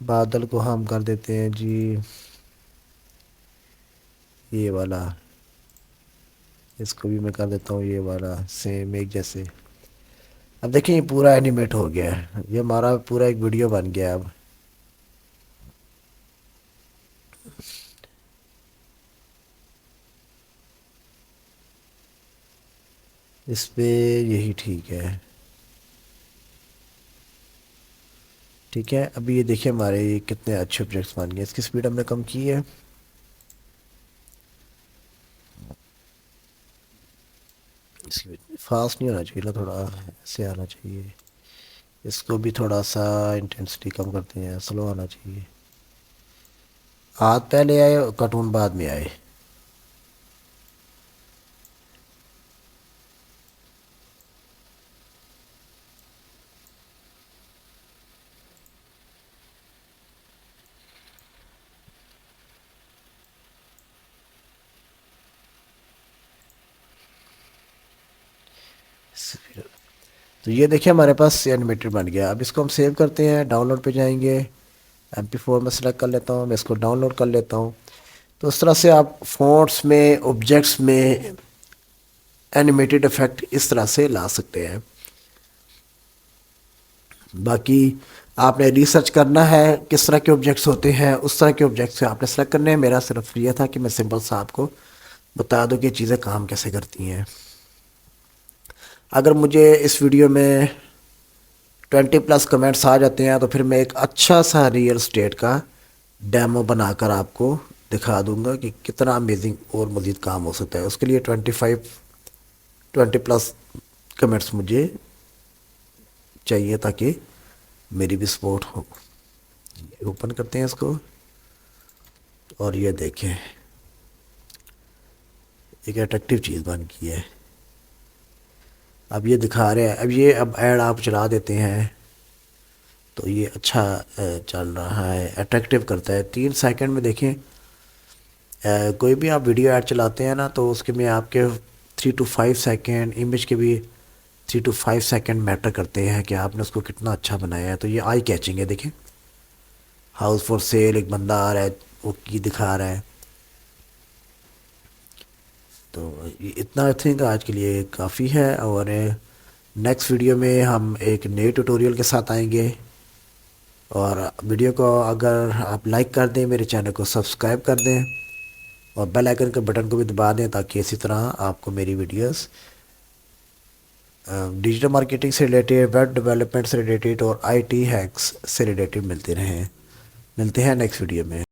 بادل کو ہم کر دیتے ہیں جی یہ والا. اس کو بھی میں کر دیتا ہوں یہ والا سیم ایک جیسے. اب دیکھیں یہ پورا اینیمیٹ ہو گیا ہے. یہ ہمارا پورا ایک ویڈیو بن گیا. اب اس پہ یہی ٹھیک ہے. ٹھیک ہے. ابھی یہ دیکھیں ہمارے یہ کتنے اچھے آبجیکٹس بن گئے. اس کی سپیڈ ہم نے کم کی ہے. اس کی فاسٹ نہیں ہونا چاہیے نا, تھوڑا ایسے آنا چاہیے. اس کو بھی تھوڑا سا انٹینسٹی کم کرتے ہیں. سلو آنا چاہیے. ہاتھ پہلے آئے کارٹون بعد میں آئے. تو یہ دیکھیں ہمارے پاس اینیمیٹڈ بن گیا. اب اس کو ہم سیو کرتے ہیں, ڈاؤن لوڈ پہ جائیں گے, MP4 میں سلیکٹ کر لیتا ہوں, میں اس کو ڈاؤن لوڈ کر لیتا ہوں. تو اس طرح سے آپ فونٹس میں, آبجیکٹس میں اینیمیٹڈ افیکٹ اس طرح سے لا سکتے ہیں. باقی آپ نے ریسرچ کرنا ہے کس طرح کے آبجیکٹس ہوتے ہیں, اس طرح کے آبجیکٹس آپ نے سلیکٹ کرنے ہیں. میرا صرف یہ تھا کہ میں سمپل سا آپ کو بتا دوں کہ چیزیں کام کیسے کرتی ہیں. اگر مجھے اس ویڈیو میں 20+ کمنٹس آ جاتے ہیں تو پھر میں ایک اچھا سا ریئل اسٹیٹ کا ڈیمو بنا کر آپ کو دکھا دوں گا کہ کتنا امیزنگ اور مزید کام ہو سکتا ہے. اس کے لیے 20+ کمنٹس مجھے چاہیے تاکہ میری بھی سپورٹ ہو. اوپن کرتے ہیں اس کو, اور یہ دیکھیں ایک اٹریکٹیو چیز بن گئی ہے. اب یہ دکھا رہے ہیں, اب ایڈ آپ چلا دیتے ہیں تو یہ اچھا چل رہا ہے, اٹریکٹیو کرتا ہے. 3 سیکنڈ میں دیکھیں, کوئی بھی آپ ویڈیو ایڈ چلاتے ہیں نا تو اس کے میں آپ کے 3 to 5 سیکنڈ, امیج کے بھی 3 to 5 سیکنڈ میٹر کرتے ہیں کہ آپ نے اس کو کتنا اچھا بنایا ہے. تو یہ آئی کیچنگ ہے. دیکھیں ہاؤس فور سیل, ایک بندہ آ رہا ہے وہ کی دکھا رہا ہے. تو اتنا آئی تھنک آج کے لیے کافی ہے, اور نیکسٹ ویڈیو میں ہم ایک نئے ٹیوٹوریل کے ساتھ آئیں گے. اور ویڈیو کو اگر آپ لائک کر دیں, میرے چینل کو سبسکرائب کر دیں, اور بیل آئیکن کے بٹن کو بھی دبا دیں تاکہ اسی طرح آپ کو میری ویڈیوز ڈیجیٹل مارکیٹنگ سے ریلیٹڈ, ویب ڈیولپمنٹ سے ریلیٹڈ اور IT ہیکس سے ریلیٹڈ ملتے رہیں. ملتے ہیں نیکسٹ ویڈیو میں.